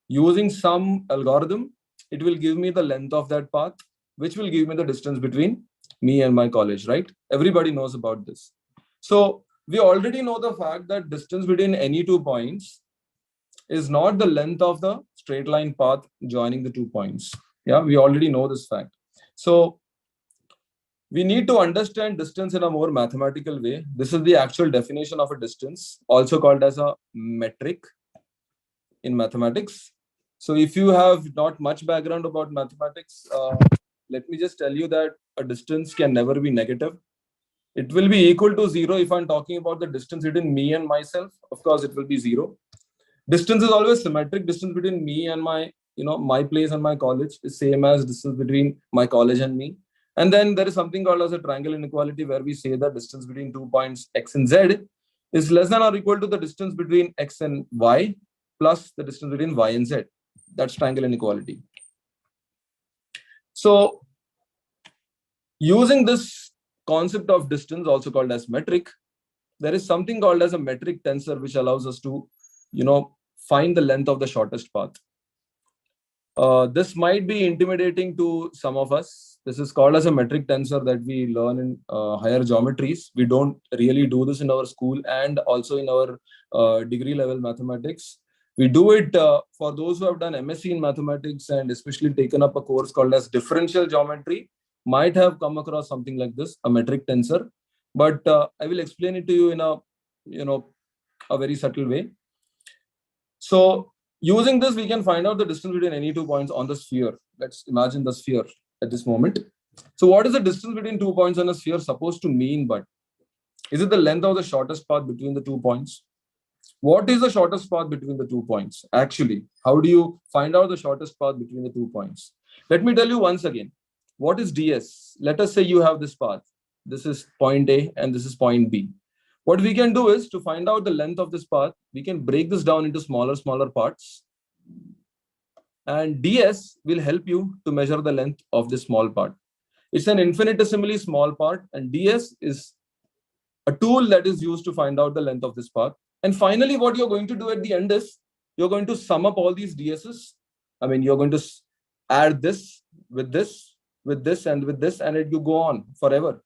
using some algorithm, it will give me the length of that path, which will give me the distance between me and my college, right? Everybody knows about this. So we already know the fact that distance between any 2 points is not the length of the straight line path joining the 2 points. Yeah, we already know this fact. So we need to understand distance in a more mathematical way. This is the actual definition of a distance, also called as a metric in mathematics. So if you have not much background about mathematics, let me just tell you that a distance can never be negative. It will be equal to 0 if I'm talking about the distance between me and myself. Of course, it will be 0. Distance is always symmetric. Distance between me and my my place and my college is same as distance between my college and me. And then there is something called as a triangle inequality, where we say the distance between 2 points x and z is less than or equal to the distance between x and y plus the distance between y and z. That's triangle inequality. So using this concept of distance, also called as metric, there is something called as a metric tensor, which allows us to, find the length of the shortest path. This might be intimidating to some of us. This is called as a metric tensor that we learn in higher geometries. We don't really do this in our school and also in our degree level mathematics. We do it for those who have done MSc in mathematics and especially taken up a course called as differential geometry, might have come across something like this, a metric tensor. But I will explain it to you in a very subtle way. So using this, we can find out the distance between any 2 points on the sphere. Let's imagine the sphere at this moment. So what is the distance between 2 points on a sphere supposed to mean? But is it the length of the shortest path between the 2 points? What is the shortest path between the 2 points? Actually, how do you find out the shortest path between the 2 points? Let me tell you once again. What is ds? Let us say you have this path. This is point A and this is point B. What we can do is, to find out the length of this path, we can break this down into smaller parts. And ds will help you to measure the length of this small part. It's an infinitesimally small part, and ds is a tool that is used to find out the length of this path. And finally, what you're going to do at the end is, you're going to sum up all these ds's. I mean, you're going to add this with this, with this, and with this, and you go on forever.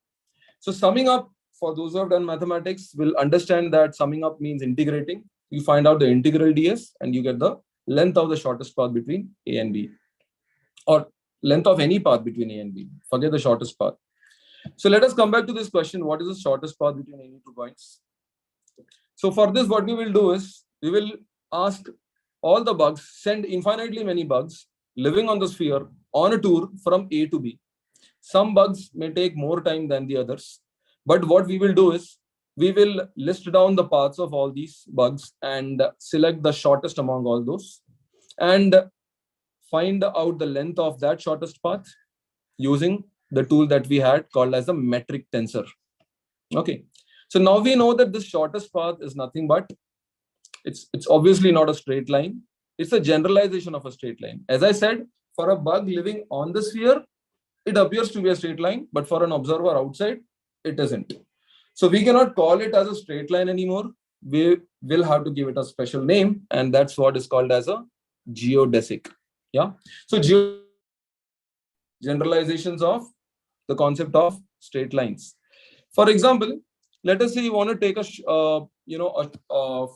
So summing up, for those who have done mathematics, will understand that summing up means integrating. You find out the integral ds and you get the length of the shortest path between A and B, or length of any path between A and B. Forget the shortest path. So let us come back to this question. What is the shortest path between any 2 points? So for this, what we will do is, we will ask all the bugs, send infinitely many bugs living on the sphere on a tour from A to B. Some bugs may take more time than the others. But what we will do is, we will list down the paths of all these bugs and select the shortest among all those and find out the length of that shortest path using the tool that we had called as a metric tensor. Okay. So now we know that this shortest path is nothing but, it's obviously not a straight line. It's a generalization of a straight line. As I said, for a bug living on the sphere, it appears to be a straight line, but for an observer outside, it isn't. So we cannot call it as a straight line anymore. We will have to give it a special name, and that's what is called as a geodesic. Yeah. So generalizations of the concept of straight lines. For example, let us say you want to take a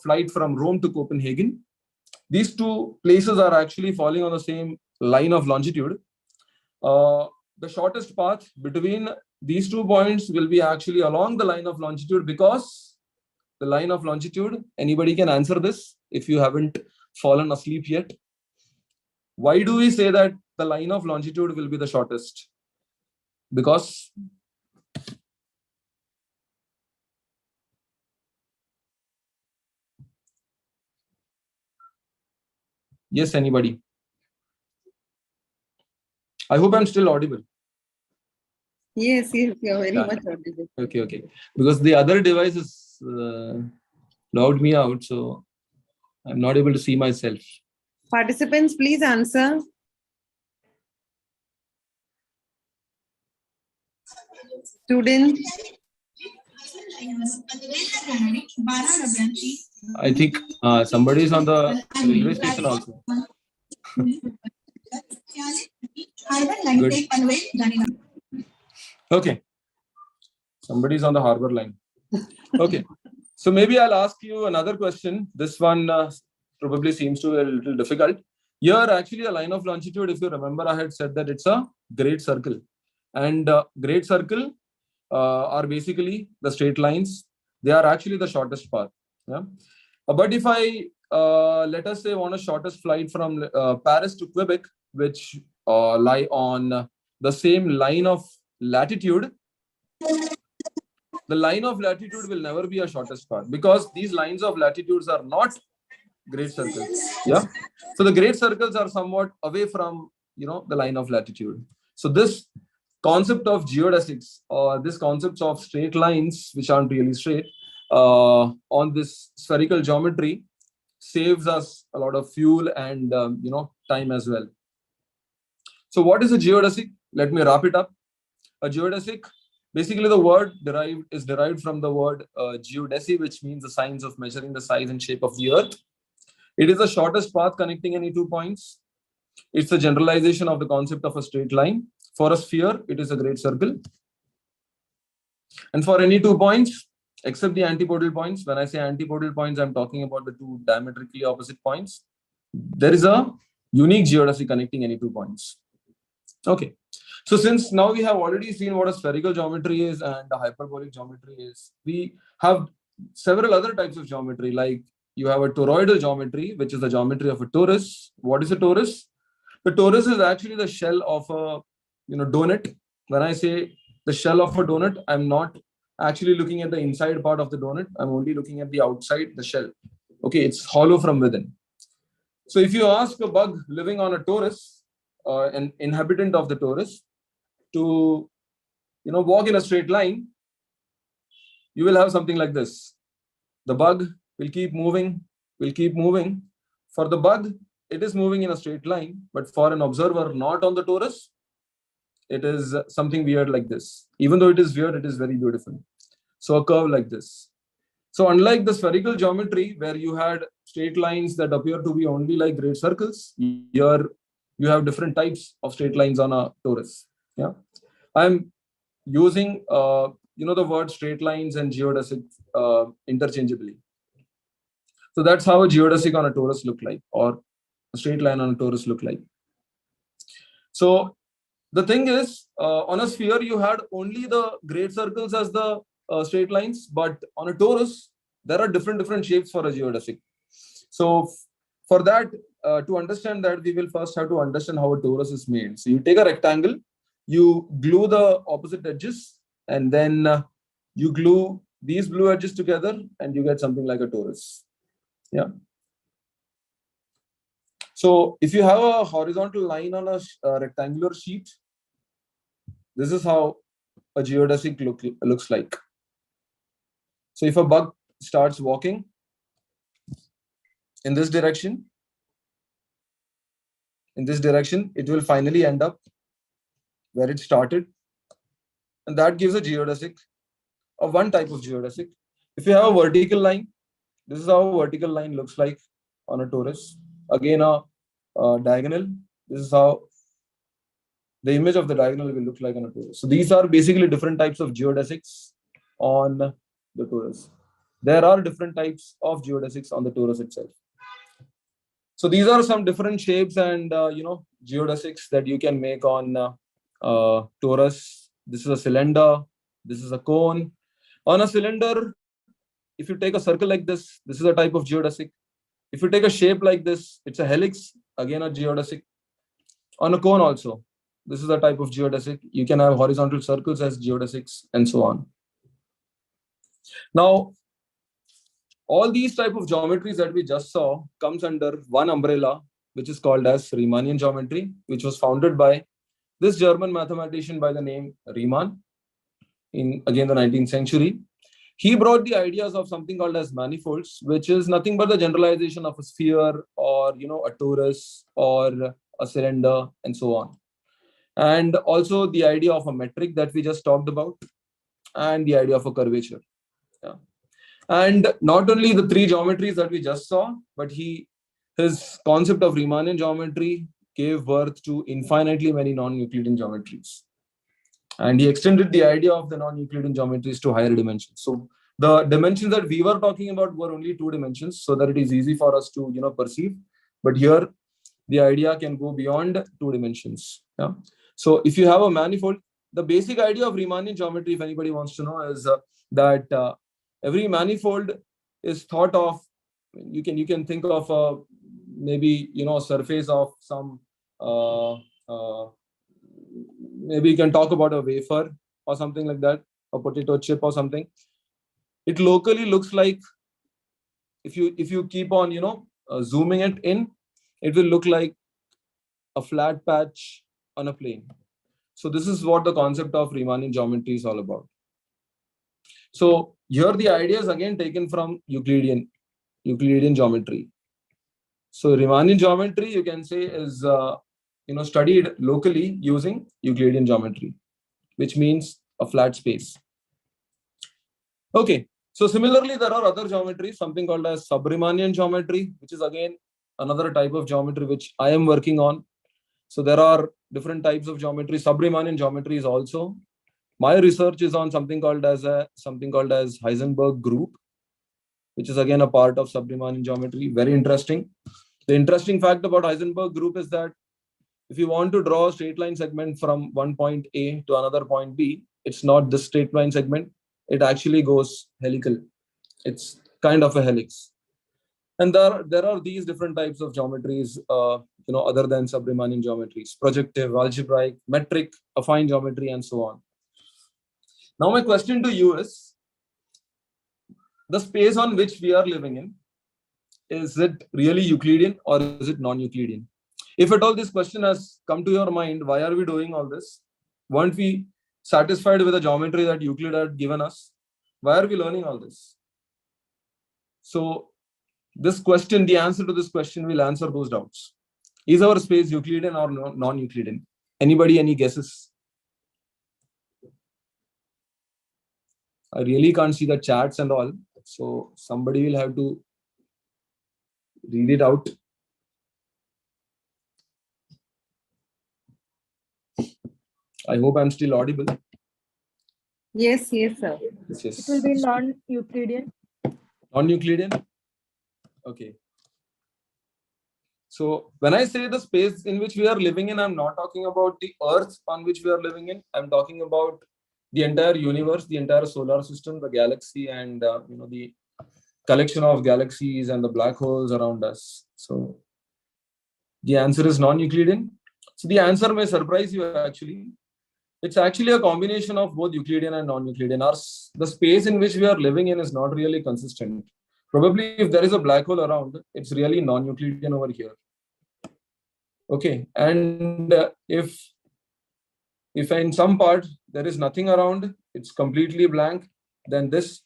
flight from Rome to Copenhagen. These two places are actually falling on the same line of longitude. The shortest path between these 2 points will be actually along the line of longitude, because the line of longitude, anybody can answer this if you haven't fallen asleep yet. Why do we say that the line of longitude will be the shortest? Because yes, anybody? I hope I'm still audible. Yes, you're very much audible. Okay. Because the other device is logged me out, so I'm not able to see myself. Participants, please answer. Students. I think somebody is on the railway station also. Good. Okay. Somebody is on the harbor line. Okay. So maybe I'll ask you another question. This one probably seems to be a little difficult. Here, actually, a line of longitude, if you remember, I had said that it's a great circle. And great circle are basically the straight lines. They are actually the shortest path. Yeah? But if I, let us say, want a shortest flight from Paris to Quebec, which lie on the same line of latitude, the line of latitude will never be a shortest path, because these lines of latitudes are not Great circles. Yeah. So the great circles are somewhat away from, the line of latitude. So this concept of geodesics, or this concept of straight lines, which aren't really straight, on this spherical geometry, saves us a lot of fuel and, time as well. So what is a geodesic? Let me wrap it up. A geodesic, basically the word is derived from the word geodesy, which means the science of measuring the size and shape of the earth. It is the shortest path connecting any 2 points. It's a generalization of the concept of a straight line. For a sphere, it is a great circle. And for any 2 points, except the antipodal points, when I say antipodal points, I'm talking about the 2 diametrically opposite points. There is a unique geodesy connecting any 2 points. Okay. So since now we have already seen what a spherical geometry is and a hyperbolic geometry is, we have several other types of geometry, like you have a toroidal geometry, which is the geometry of a torus. What is a torus? The torus is actually the shell of a donut. When I say the shell of a donut, I'm not actually looking at the inside part of the donut. I'm only looking at the outside, the shell. Okay, it's hollow from within. So if you ask a bug living on a torus, an inhabitant of the torus, to walk in a straight line, you will have something like this. The bug will keep moving. For the bug, it is moving in a straight line, but for an observer not on the torus, it is something weird like this. Even though it is weird, it is very beautiful. So a curve like this. So unlike the spherical geometry, where you had straight lines that appear to be only like great circles, here you have different types of straight lines on a torus. Yeah, I'm using the word straight lines and geodesic interchangeably. So that's how a geodesic on a torus look like, or a straight line on a torus look like. So the thing is, on a sphere, you had only the great circles as the straight lines, but on a torus, there are different shapes for a geodesic. So for that, to understand that, we will first have to understand how a torus is made. So you take a rectangle, you glue the opposite edges, and then you glue these blue edges together, and you get something like a torus. Yeah. So if you have a horizontal line on a rectangular sheet, this is how a geodesic looks like. So if a bug starts walking in this direction, it will finally end up where it started. And that gives a geodesic, of one type of geodesic. If you have a vertical line, this is how a vertical line looks like on a torus. Again, a diagonal. This is how the image of the diagonal will look like on a torus. So these are basically different types of geodesics on the torus. There are different types of geodesics on the torus itself. So these are some different shapes and geodesics that you can make on torus. This is a cylinder. This is a cone. On a cylinder, if you take a circle like this is a type of geodesic. If you take a shape like this, it's a helix, again a geodesic. On a cone also, this is a type of geodesic. You can have horizontal circles as geodesics and so on. Now, all these type of geometries that we just saw comes under one umbrella, which is called as Riemannian geometry, which was founded by this German mathematician by the name Riemann in, again, the 19th century. He brought the ideas of something called as manifolds, which is nothing but the generalization of a sphere or, a torus or a cylinder and so on. And also the idea of a metric that we just talked about, and the idea of a curvature. Yeah. And not only the 3 geometries that we just saw, but his concept of Riemannian geometry gave birth to infinitely many non-Euclidean geometries. And he extended the idea of the non-Euclidean geometries to higher dimensions. So the dimensions that we were talking about were only 2 dimensions, so that it is easy for us to perceive. But here, the idea can go beyond 2 dimensions. Yeah. So if you have a manifold, the basic idea of Riemannian geometry, if anybody wants to know, is that every manifold is thought of. You can think of maybe a surface of some. Maybe you can talk about a wafer or something like that, a potato chip or something. It locally looks like, if you keep on zooming it in, it will look like a flat patch on a plane. So this is what the concept of Riemannian geometry is all about. So here the idea is again taken from Euclidean geometry. So Riemannian geometry, you can say, is studied locally using Euclidean geometry, which means a flat space. Okay, so similarly, there are other geometries, something called as sub-Riemannian geometry, which is again another type of geometry which I am working on. So there are different types of geometry. Sub-Riemannian geometry is also. My research is on something called as Heisenberg group, which is again a part of sub-Riemannian geometry. Very interesting. The interesting fact about Heisenberg group is that if you want to draw a straight line segment from one point A to another point B, it's not this straight line segment. It actually goes helical. It's kind of a helix. And there are these different types of geometries, other than sub-Riemannian geometries: projective, algebraic, metric, affine geometry, and so on. Now my question to you is, the space on which we are living in, is it really Euclidean or is it non-Euclidean? If at all this question has come to your mind, why are we doing all this? Weren't we satisfied with the geometry that Euclid had given us? Why are we learning all this? So this question, the answer to this question will answer those doubts. Is our space Euclidean or non-Euclidean? Anybody, any guesses? I really can't see the chats and all. So somebody will have to read it out. I hope I'm still audible. Yes, sir. Yes. It will be non-Euclidean. Non-Euclidean? Okay. So when I say the space in which we are living in, I'm not talking about the Earth on which we are living in. I'm talking about the entire universe, the entire solar system, the galaxy, and the collection of galaxies and the black holes around us. So the answer is non-Euclidean. So the answer may surprise you actually. It's actually a combination of both Euclidean and non-Euclidean. The space in which we are living in is not really consistent. Probably if there is a black hole around, it's really non-Euclidean over here. Okay, and if in some part there is nothing around, it's completely blank, then this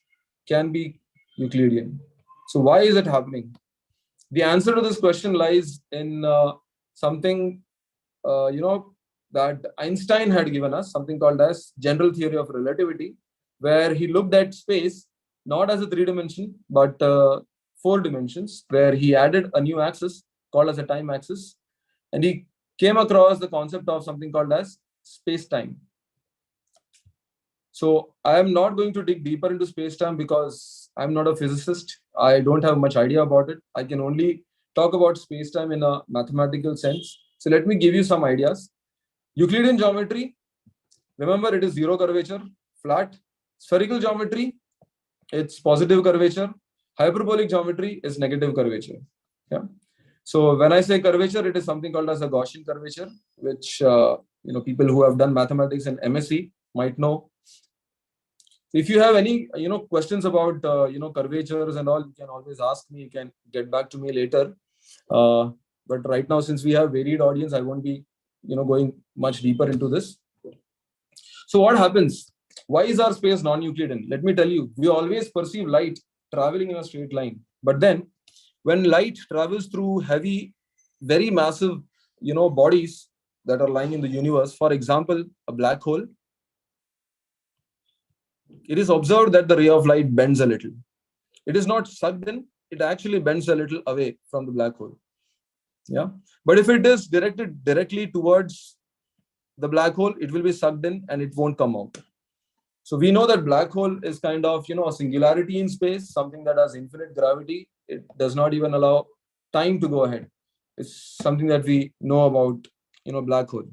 can be Euclidean. So why is it happening? The answer to this question lies in something that Einstein had given us, something called as general theory of relativity, where he looked at space not as a 3-dimension but 4 dimensions, where he added a new axis called as a time axis, and he came across the concept of something called as space-time. So I am not going to dig deeper into space-time because I'm not a physicist. I don't have much idea about it. I can only talk about space-time in a mathematical sense. So let me give you some ideas. Euclidean geometry, remember, it is zero curvature, flat. Spherical geometry, it's positive curvature. Hyperbolic geometry is negative curvature. Yeah. So when I say curvature, it is something called as a Gaussian curvature, which people who have done mathematics and MSc might know. If you have any questions about curvatures and all, you can always ask me. You can get back to me later. But right now, since we have varied audience, I won't be going much deeper into this. So what happens? Why is our space non-Euclidean? Let me tell you, we always perceive light traveling in a straight line. But then when light travels through heavy, very massive, bodies that are lying in the universe, for example, a black hole, it is observed that the ray of light bends a little. It is not sucked in, it actually bends a little away from the black hole. Yeah. But if it is directed directly towards the black hole, it will be sucked in and it won't come out. So we know that black hole is kind of, a singularity in space, something that has infinite gravity. It does not even allow time to go ahead. It's something that we know about, black hole.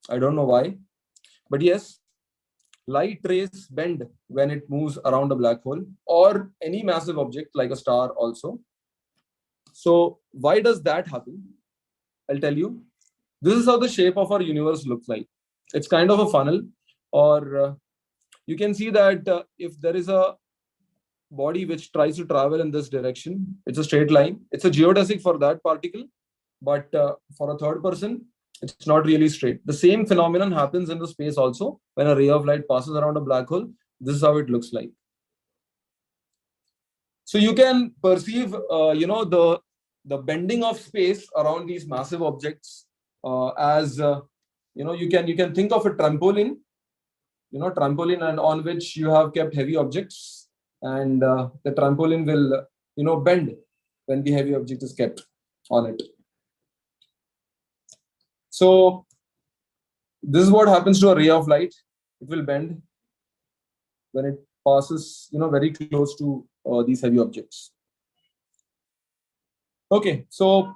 I don't know why, but yes, light rays bend when it moves around a black hole or any massive object like a star also. So why does that happen? I'll tell you. This is how the shape of our universe looks like. It's kind of a funnel, or you can see that if there is a body which tries to travel in this direction. It's a straight line. It's a geodesic for that particle, but for a third person, it's not really straight. The same phenomenon happens in the space also. When a ray of light passes around a black hole, this is how it looks like. So you can perceive, the bending of space around these massive objects as, you can think of a trampoline, trampoline, and on which you have kept heavy objects, and the trampoline will, bend when the heavy object is kept on it. So this is what happens to a ray of light. It will bend when it passes, very close to these heavy objects. Okay, so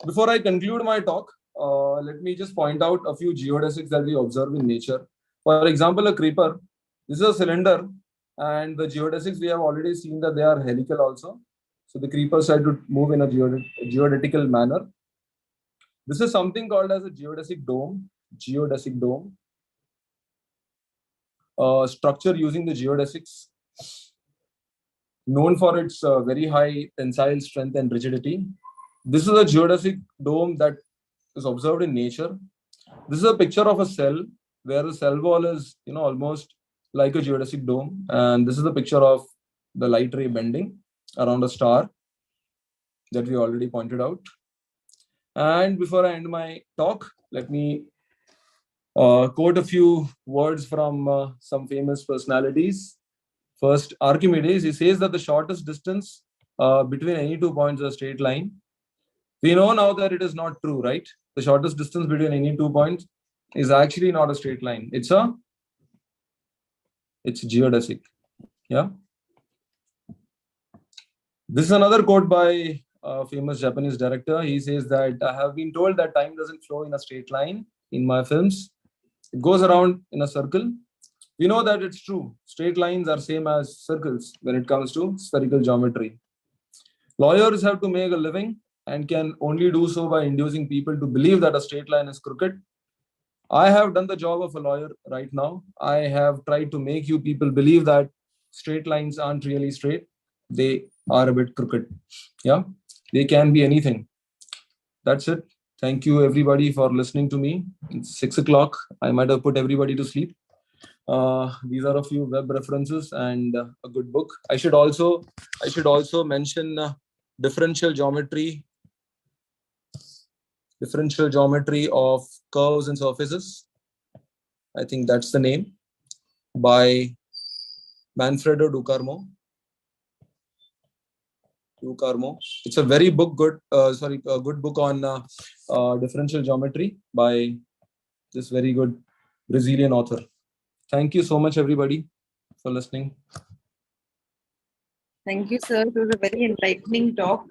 before I conclude my talk, let me just point out a few geodesics that we observe in nature. For example, a creeper. This is a cylinder, and the geodesics we have already seen that they are helical also. So the creepers try to move in a geodetical manner. This is something called as a geodesic dome. Geodesic dome. Structure using the geodesics, known for its very high tensile strength and rigidity. This is a geodesic dome that is observed in nature. This is a picture of a cell where the cell wall is, almost like a geodesic dome. And this is a picture of the light ray bending around a star that we already pointed out. And before I end my talk, let me quote a few words from some famous personalities. First, Archimedes, he says that the shortest distance between any 2 points is a straight line. We know now that it is not true, right? The shortest distance between any 2 points is actually not a straight line. It's geodesic. Yeah. This is another quote by a famous Japanese director. He says that I have been told that time doesn't flow in a straight line in my films. It goes around in a circle. We know that it's true. Straight lines are same as circles when it comes to spherical geometry. Lawyers have to make a living and can only do so by inducing people to believe that a straight line is crooked. I have done the job of a lawyer right now. I have tried to make you people believe that straight lines aren't really straight. They are a bit crooked. Yeah, they can be anything. That's it. Thank you everybody for listening to me. It's 6 o'clock. I might have put everybody to sleep. These are a few web references and a good book. I should also mention differential geometry of curves and surfaces. I think that's the name, by Manfredo Ducarmo. It's a very good book on differential geometry by this very good Brazilian author. Thank you so much, everybody, for listening. Thank you, sir. It was a very enlightening talk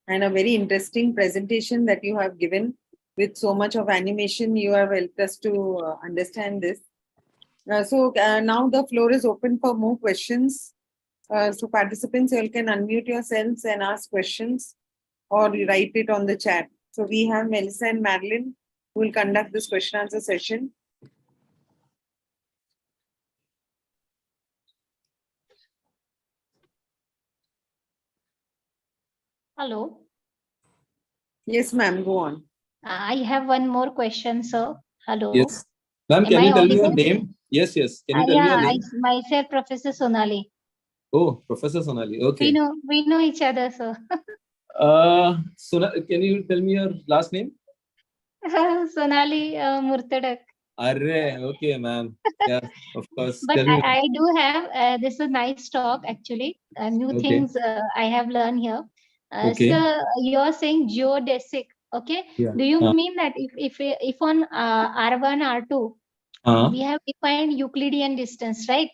and a very interesting presentation that you have given. With so much of animation, you have helped us to understand this. So now the floor is open for more questions. So participants, you all can unmute yourselves and ask questions or write it on the chat. So we have Melissa and Madeline who will conduct this question answer session. Hello. Yes, ma'am, go on. I have one more question, sir. Hello. Yes. Ma'am, can you tell me your name? Yes. Can you tell me your name? Myself, Professor Sonali. Oh, Professor Sonali. Okay. We know each other, sir. Can you tell me your last name? Sonali Murtadak. Arre, okay, ma'am. Yeah, of course. But I do have, this is a nice talk, actually. New things I have learned here. So you're saying geodesic, okay? Yeah. Do you mean that if on R1, R2, we have defined Euclidean distance, right?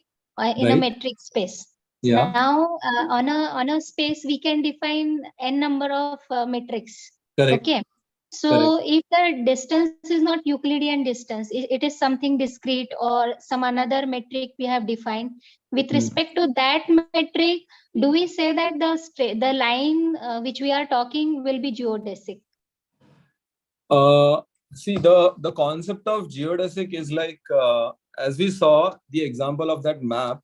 In a metric space. Yeah. Now, on a space, we can define n number of metrics. Correct. Okay. So if the distance is not Euclidean distance, it is something discrete or some another metric we have defined. With respect to that metric, do we say that the line which we are talking will be geodesic? See, the concept of geodesic is like, as we saw the example of that map.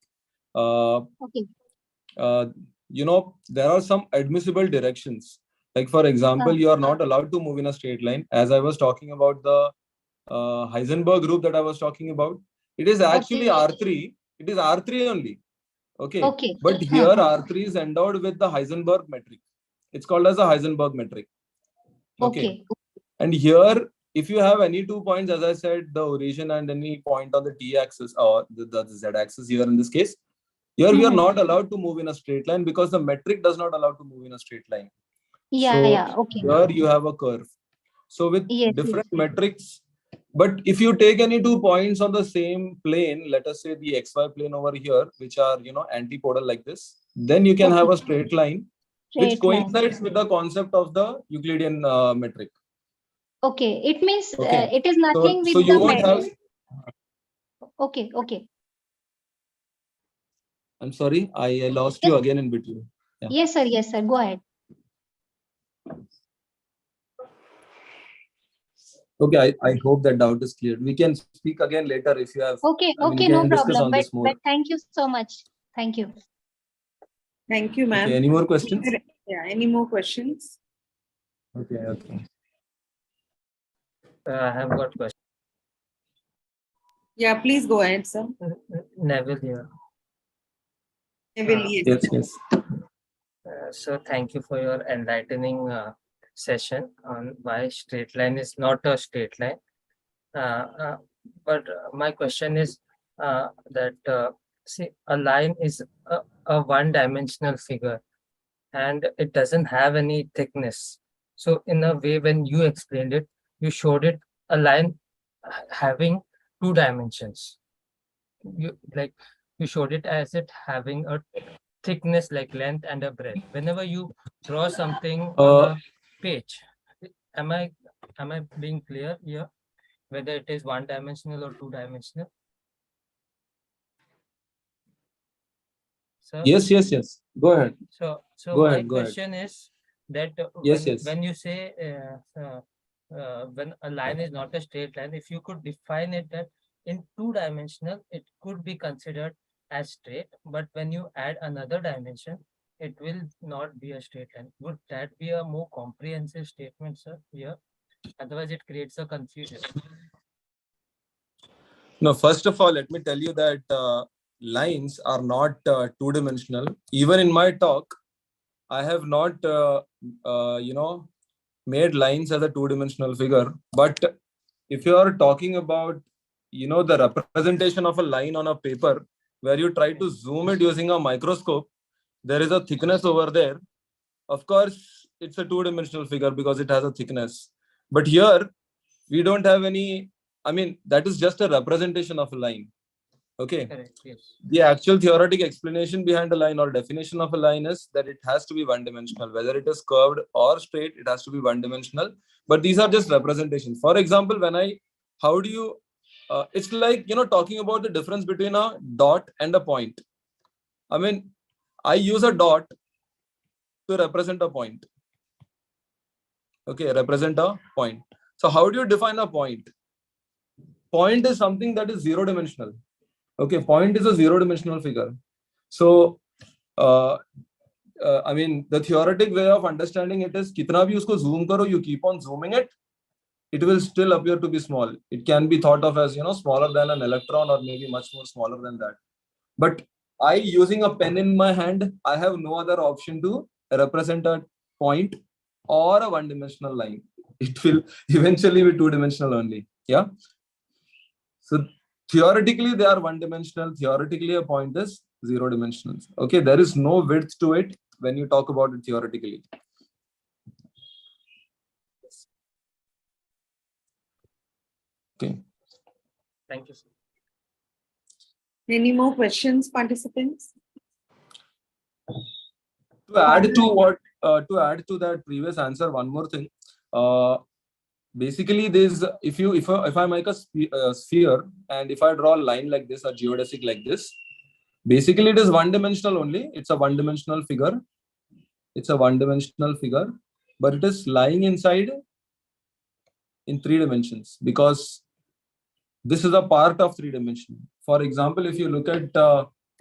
there are some admissible directions. Like, for example, you are not allowed to move in a straight line. As I was talking about the Heisenberg group that I was talking about, it is actually R3. It is R3 only. Okay. But here R3 is endowed with the Heisenberg metric. It's called as a Heisenberg metric. Okay. And here, if you have any 2 points, as I said, the origin and any point on the t-axis or the z-axis here in this case, here we are not allowed to move in a straight line because the metric does not allow to move in a straight line. Here you have a curve. So with different metrics, but if you take any 2 points on the same plane, let us say the xy plane over here, which are antipodal like this, then you can have a straight line, which coincides with the concept of the Euclidean metric. Okay, it means it is nothing with so you the won't have. Okay. I'm sorry, I lost you again in between. Yeah. Yes, sir. Go ahead. Okay, I hope that doubt is cleared. We can speak again later if you have. Okay, no problem. But thank you so much. Thank you. Thank you, ma'am. Okay, any more questions? Yeah, any more questions? Okay. I have got questions. Yeah, please go ahead, sir. Neville here. Neville, yes. So thank you for your enlightening session on why straight line is not a straight line. But my question is that see, a line is a one-dimensional figure and it doesn't have any thickness. So in a way, when you explained it, you showed it a line having 2 dimensions. You showed it as it having a thickness like length and a breadth. Whenever you draw something on a page, am I being clear here whether it is 1-dimensional or 2-dimensional? Sir? Yes. Go ahead. So my question is that when you say when a line is not a straight line, if you could define it that in 2-dimensional, it could be considered as straight, but when you add another dimension, it will not be a straight line. Would that be a more comprehensive statement, sir, here? Otherwise, it creates a confusion. No, first of all, let me tell you that lines are not 2-dimensional. Even in my talk, I have not, made lines as a 2-dimensional figure. But if you are talking about, the representation of a line on a paper, where you try to zoom it using a microscope, there is a thickness over there. Of course, it's a 2-dimensional figure because it has a thickness. But here, we don't have any, that is just a representation of a line. Okay. Correct, yes. The actual theoretic explanation behind a line or definition of a line is that it has to be 1-dimensional. Whether it is curved or straight, it has to be 1-dimensional. But these are just representations. For example, it's like, talking about the difference between a dot and a point. I use a dot to represent a point. Okay, represent a point. So how do you define a point? Point is something that is 0-dimensional. Okay, point is a 0-dimensional figure. So, the theoretic way of understanding it is, kitna bhi usko zoom karo, you keep on zooming it, it will still appear to be small. It can be thought of as, smaller than an electron or maybe much more smaller than that. But using a pen in my hand, I have no other option to represent a point or a 1-dimensional line. It will eventually be 2-dimensional only. Yeah. So theoretically, they are 1-dimensional. Theoretically, a point is 0-dimensional. Okay, there is no width to it when you talk about it theoretically. Okay. Thank you, sir. Any more questions, participants? To add to that previous answer, one more thing. Basically, if I make a sphere and if I draw a line like this, a geodesic like this, basically it is 1-dimensional only. It's a 1-dimensional figure. But it is lying inside in 3 dimensions because this is a part of 3 dimension. For example, if you look at,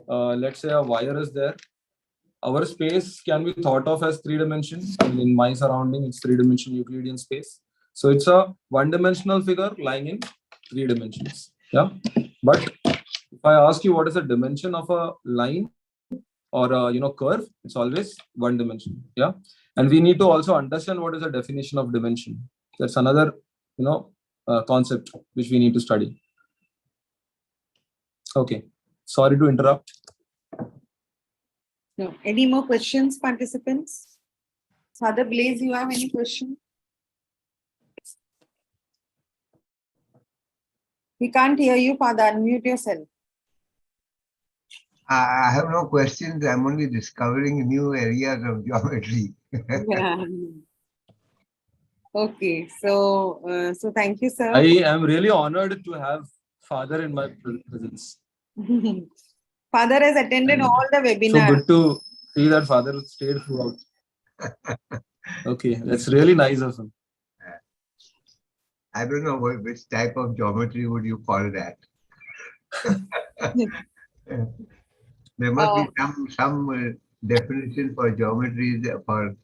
let's say a wire is there our space can be thought of as 3 dimensions. And in my surrounding, it's 3-dimensional Euclidean space. So it's a 1-dimensional figure lying in 3 dimensions. Yeah. But if I ask you what is the dimension of a line or a curve, it's always 1 dimension. Yeah. And we need to also understand what is the definition of dimension. That's another concept which we need to study. Okay. Sorry to interrupt. No. Any more questions, participants? Father Blaze, you have any question? We can't hear you, Father. Unmute yourself. I have no questions. I'm only discovering new areas of geometry. Yeah. Okay. So thank you, sir. I am really honored to have Father in my presence. Father has attended all the webinars. So good to see that Father stayed throughout. Okay, that's really nice of him. I don't know which type of geometry would you call that. There must be some definition for geometries for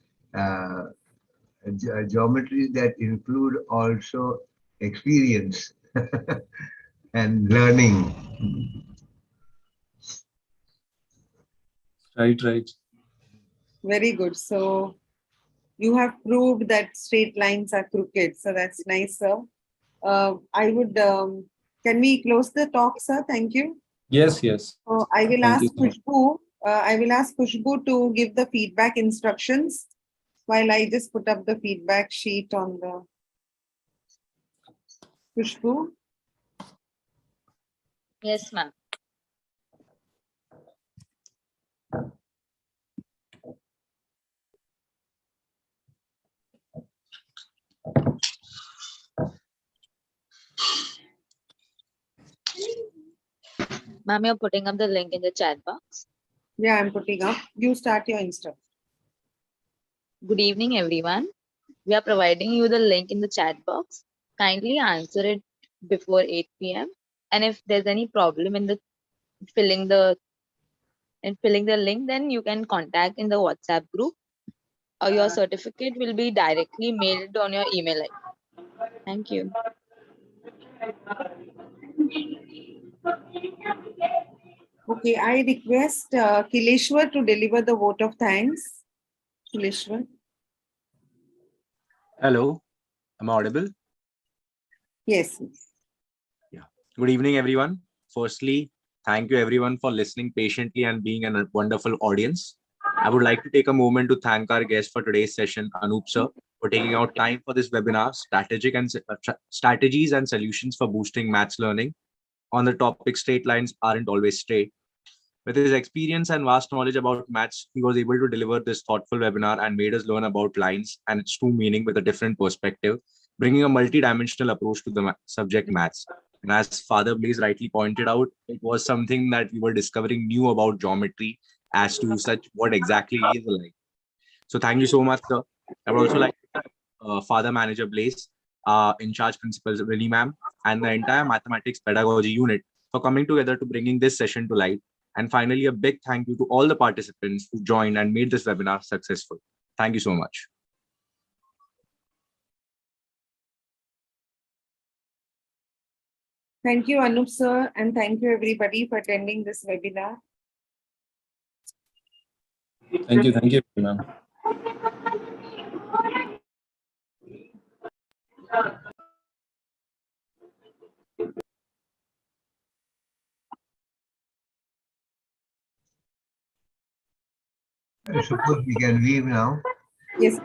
geometries that include also experience and learning. Right. Very good. So you have proved that straight lines are crooked. So that's nice, sir. I would, can we close the talk, sir? Thank you. Yes. So I will ask Khushbu to give the feedback instructions while I just put up the feedback sheet on the Khushbu. Yes, ma'am. Ma'am, you're putting up the link in the chat box. Yeah, I'm putting up. You start your instruction. Good evening, everyone. We are providing you the link in the chat box. Kindly answer it before 8 p.m. And if there's any problem in the filling the link, then you can contact in the WhatsApp group, or your certificate will be directly mailed on your email ID. Thank you. Okay, I request Kileshwar to deliver the vote of thanks. Kileshwar. Hello, am I audible? Yes. Yeah. Good evening, everyone. Firstly, thank you everyone for listening patiently and being a wonderful audience. I would like to take a moment to thank our guest for today's session, ANOOP sir, for taking out time for this webinar, strategies and solutions for boosting maths learning on the topic straight lines aren't always straight. With his experience and vast knowledge about maths, he was able to deliver this thoughtful webinar and made us learn about lines and its true meaning with a different perspective, bringing a multi-dimensional approach to the subject maths. And as Father Blaze rightly pointed out, it was something that we were discovering new about geometry as to such what exactly is a line. So thank you so much, sir. I would also like to thank Father Manager Blaze, in charge principal Winnie ma'am, and the entire mathematics pedagogy unit for coming together to bringing this session to light. And finally, a big thank you to all the participants who joined and made this webinar successful. Thank you so much. Thank you, Anup sir, and thank you everybody for attending this webinar. Thank you, ma'am. I suppose we can leave now. Yes,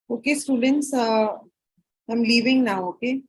Okay, students, I'm leaving now, okay?